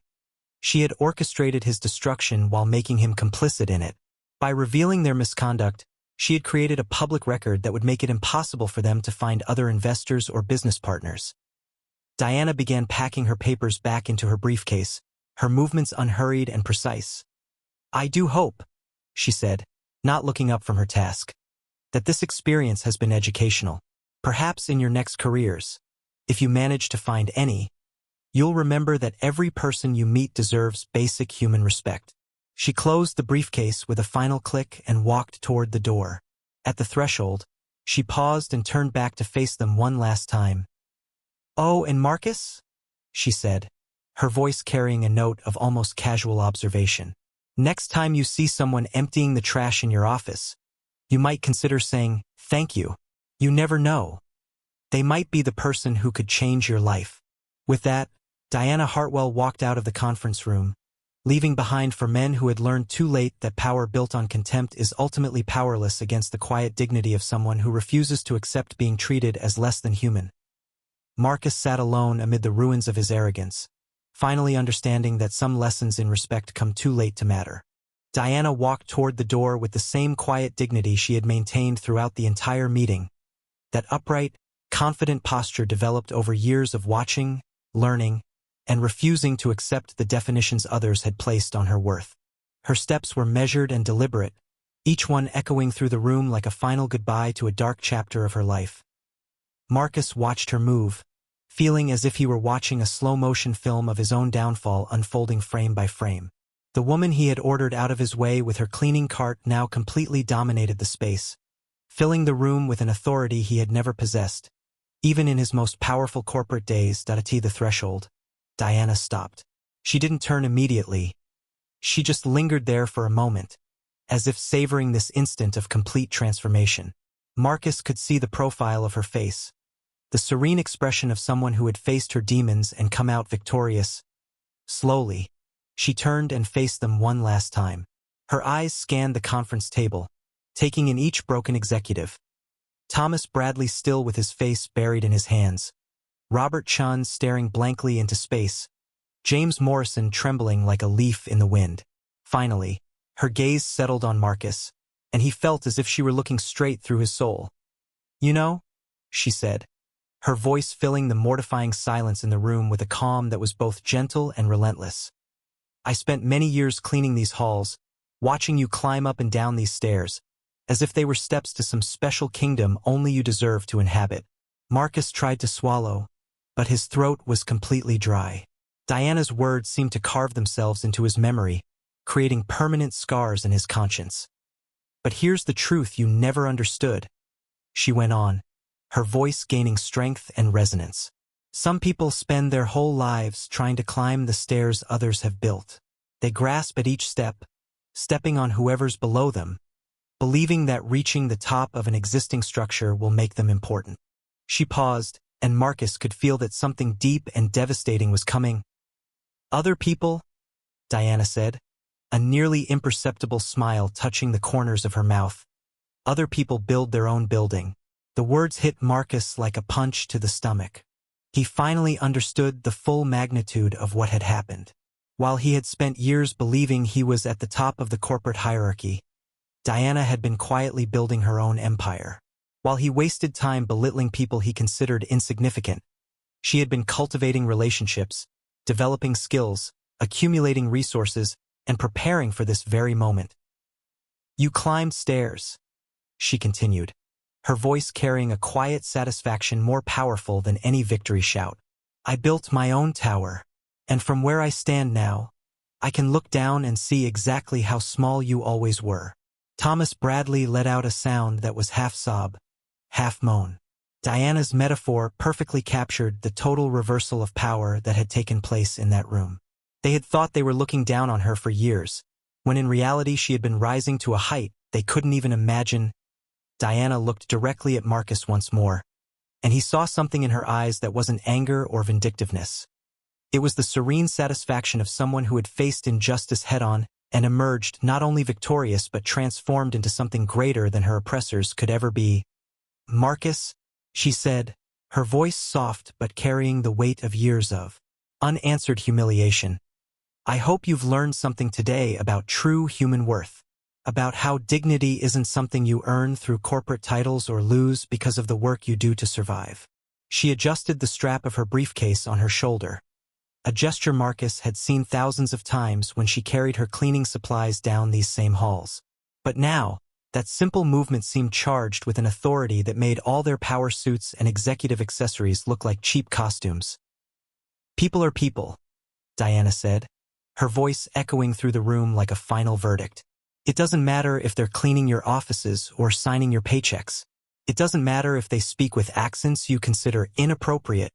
She had orchestrated his destruction while making him complicit in it. By revealing their misconduct, she had created a public record that would make it impossible for them to find other investors or business partners. Diana began packing her papers back into her briefcase, her movements unhurried and precise. "I do hope," she said, not looking up from her task, "that this experience has been educational. Perhaps in your next careers, if you manage to find any, you'll remember that every person you meet deserves basic human respect." She closed the briefcase with a final click and walked toward the door. At the threshold, she paused and turned back to face them one last time. "Oh, and Marcus?" she said, her voice carrying a note of almost casual observation. "Next time you see someone emptying the trash in your office, you might consider saying, 'Thank you.' You never know. They might be the person who could change your life." With that, Diana Hartwell walked out of the conference room, leaving behind for men who had learned too late that power built on contempt is ultimately powerless against the quiet dignity of someone who refuses to accept being treated as less than human. Marcus sat alone amid the ruins of his arrogance, finally understanding that some lessons in respect come too late to matter. Diana walked toward the door with the same quiet dignity she had maintained throughout the entire meeting. That upright, confident posture developed over years of watching, learning, and refusing to accept the definitions others had placed on her worth. Her steps were measured and deliberate, each one echoing through the room like a final goodbye to a dark chapter of her life. Marcus watched her move, feeling as if he were watching a slow-motion film of his own downfall unfolding frame by frame. The woman he had ordered out of his way with her cleaning cart now completely dominated the space, filling the room with an authority he had never possessed. Even in his most powerful corporate days, at the threshold, Diana stopped. She didn't turn immediately. She just lingered there for a moment, as if savoring this instant of complete transformation. Marcus could see the profile of her face, the serene expression of someone who had faced her demons and come out victorious. Slowly, she turned and faced them one last time. Her eyes scanned the conference table, taking in each broken executive. Thomas Bradley still with his face buried in his hands, Robert Chun staring blankly into space, James Morrison trembling like a leaf in the wind. Finally, her gaze settled on Marcus, and he felt as if she were looking straight through his soul. "You know," she said, her voice filling the mortifying silence in the room with a calm that was both gentle and relentless. "I spent many years cleaning these halls, watching you climb up and down these stairs, as if they were steps to some special kingdom only you deserve to inhabit." Marcus tried to swallow, but his throat was completely dry. Diana's words seemed to carve themselves into his memory, creating permanent scars in his conscience. "But here's the truth you never understood," she went on, her voice gaining strength and resonance. "Some people spend their whole lives trying to climb the stairs others have built. They grasp at each step, stepping on whoever's below them, believing that reaching the top of an existing structure will make them important." She paused, and Marcus could feel that something deep and devastating was coming. "Other people," Diana said, a nearly imperceptible smile touching the corners of her mouth. "Other people build their own building." The words hit Marcus like a punch to the stomach. He finally understood the full magnitude of what had happened. While he had spent years believing he was at the top of the corporate hierarchy, Diana had been quietly building her own empire. While he wasted time belittling people he considered insignificant, she had been cultivating relationships, developing skills, accumulating resources, and preparing for this very moment. "You climbed stairs," she continued, her voice carrying a quiet satisfaction more powerful than any victory shout. "I built my own tower, and from where I stand now, I can look down and see exactly how small you always were." Thomas Bradley let out a sound that was half sob, half moan. Diana's metaphor perfectly captured the total reversal of power that had taken place in that room. They had thought they were looking down on her for years, when in reality she had been rising to a height they couldn't even imagine. Diana looked directly at Marcus once more, and he saw something in her eyes that wasn't anger or vindictiveness. It was the serene satisfaction of someone who had faced injustice head-on and emerged not only victorious but transformed into something greater than her oppressors could ever be. "Marcus," she said, her voice soft but carrying the weight of years of unanswered humiliation. I hope you've learned something today about true human worth, about how dignity isn't something you earn through corporate titles or lose because of the work you do to survive. She adjusted the strap of her briefcase on her shoulder, a gesture Marcus had seen thousands of times when she carried her cleaning supplies down these same halls. But now, that simple movement seemed charged with an authority that made all their power suits and executive accessories look like cheap costumes. "People are people," Diana said, her voice echoing through the room like a final verdict. "It doesn't matter if they're cleaning your offices or signing your paychecks. It doesn't matter if they speak with accents you consider inappropriate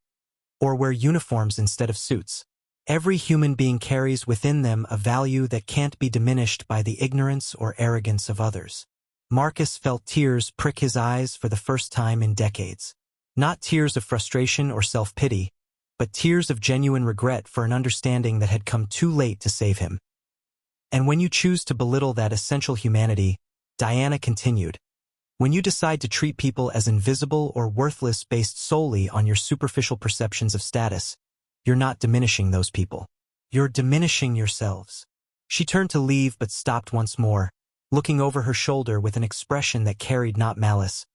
or wear uniforms instead of suits. Every human being carries within them a value that can't be diminished by the ignorance or arrogance of others." Marcus felt tears prick his eyes for the first time in decades. Not tears of frustration or self-pity, but tears of genuine regret for an understanding that had come too late to save him. "And when you choose to belittle that essential humanity," Diana continued, "when you decide to treat people as invisible or worthless based solely on your superficial perceptions of status, you're not diminishing those people. You're diminishing yourselves." She turned to leave but stopped once more, looking over her shoulder with an expression that carried not malice,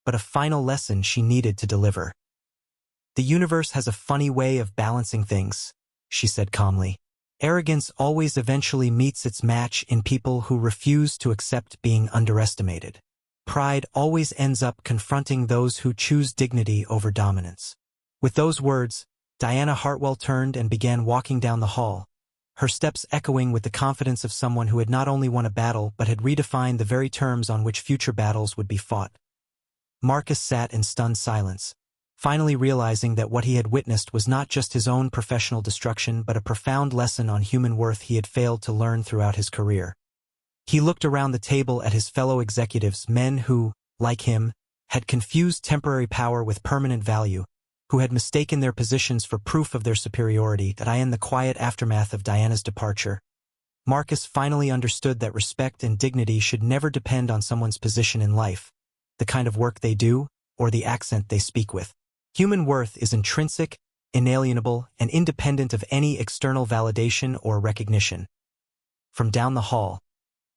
but a final lesson she needed to deliver. "The universe has a funny way of balancing things," she said calmly. "Arrogance always eventually meets its match in people who refuse to accept being underestimated. Pride always ends up confronting those who choose dignity over dominance." With those words, Diana Hartwell turned and began walking down the hall, her steps echoing with the confidence of someone who had not only won a battle but had redefined the very terms on which future battles would be fought. Marcus sat in stunned silence, finally realizing that what he had witnessed was not just his own professional destruction but a profound lesson on human worth he had failed to learn throughout his career. He looked around the table at his fellow executives, men who, like him, had confused temporary power with permanent value, who had mistaken their positions for proof of their superiority. That in the quiet aftermath of Diana's departure, Marcus finally understood that respect and dignity should never depend on someone's position in life, the kind of work they do, or the accent they speak with. Human worth is intrinsic, inalienable, and independent of any external validation or recognition. From down the hall,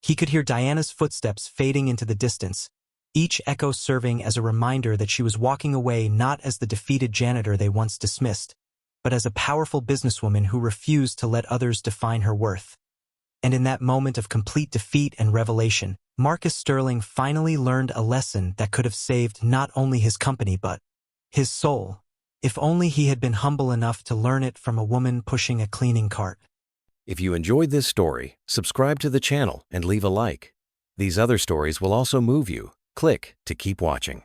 he could hear Diana's footsteps fading into the distance, each echo serving as a reminder that she was walking away not as the defeated janitor they once dismissed, but as a powerful businesswoman who refused to let others define her worth. And in that moment of complete defeat and revelation, Marcus Sterling finally learned a lesson that could have saved not only his company but his soul, if only he had been humble enough to learn it from a woman pushing a cleaning cart. If you enjoyed this story, subscribe to the channel and leave a like. These other stories will also move you. Click to keep watching.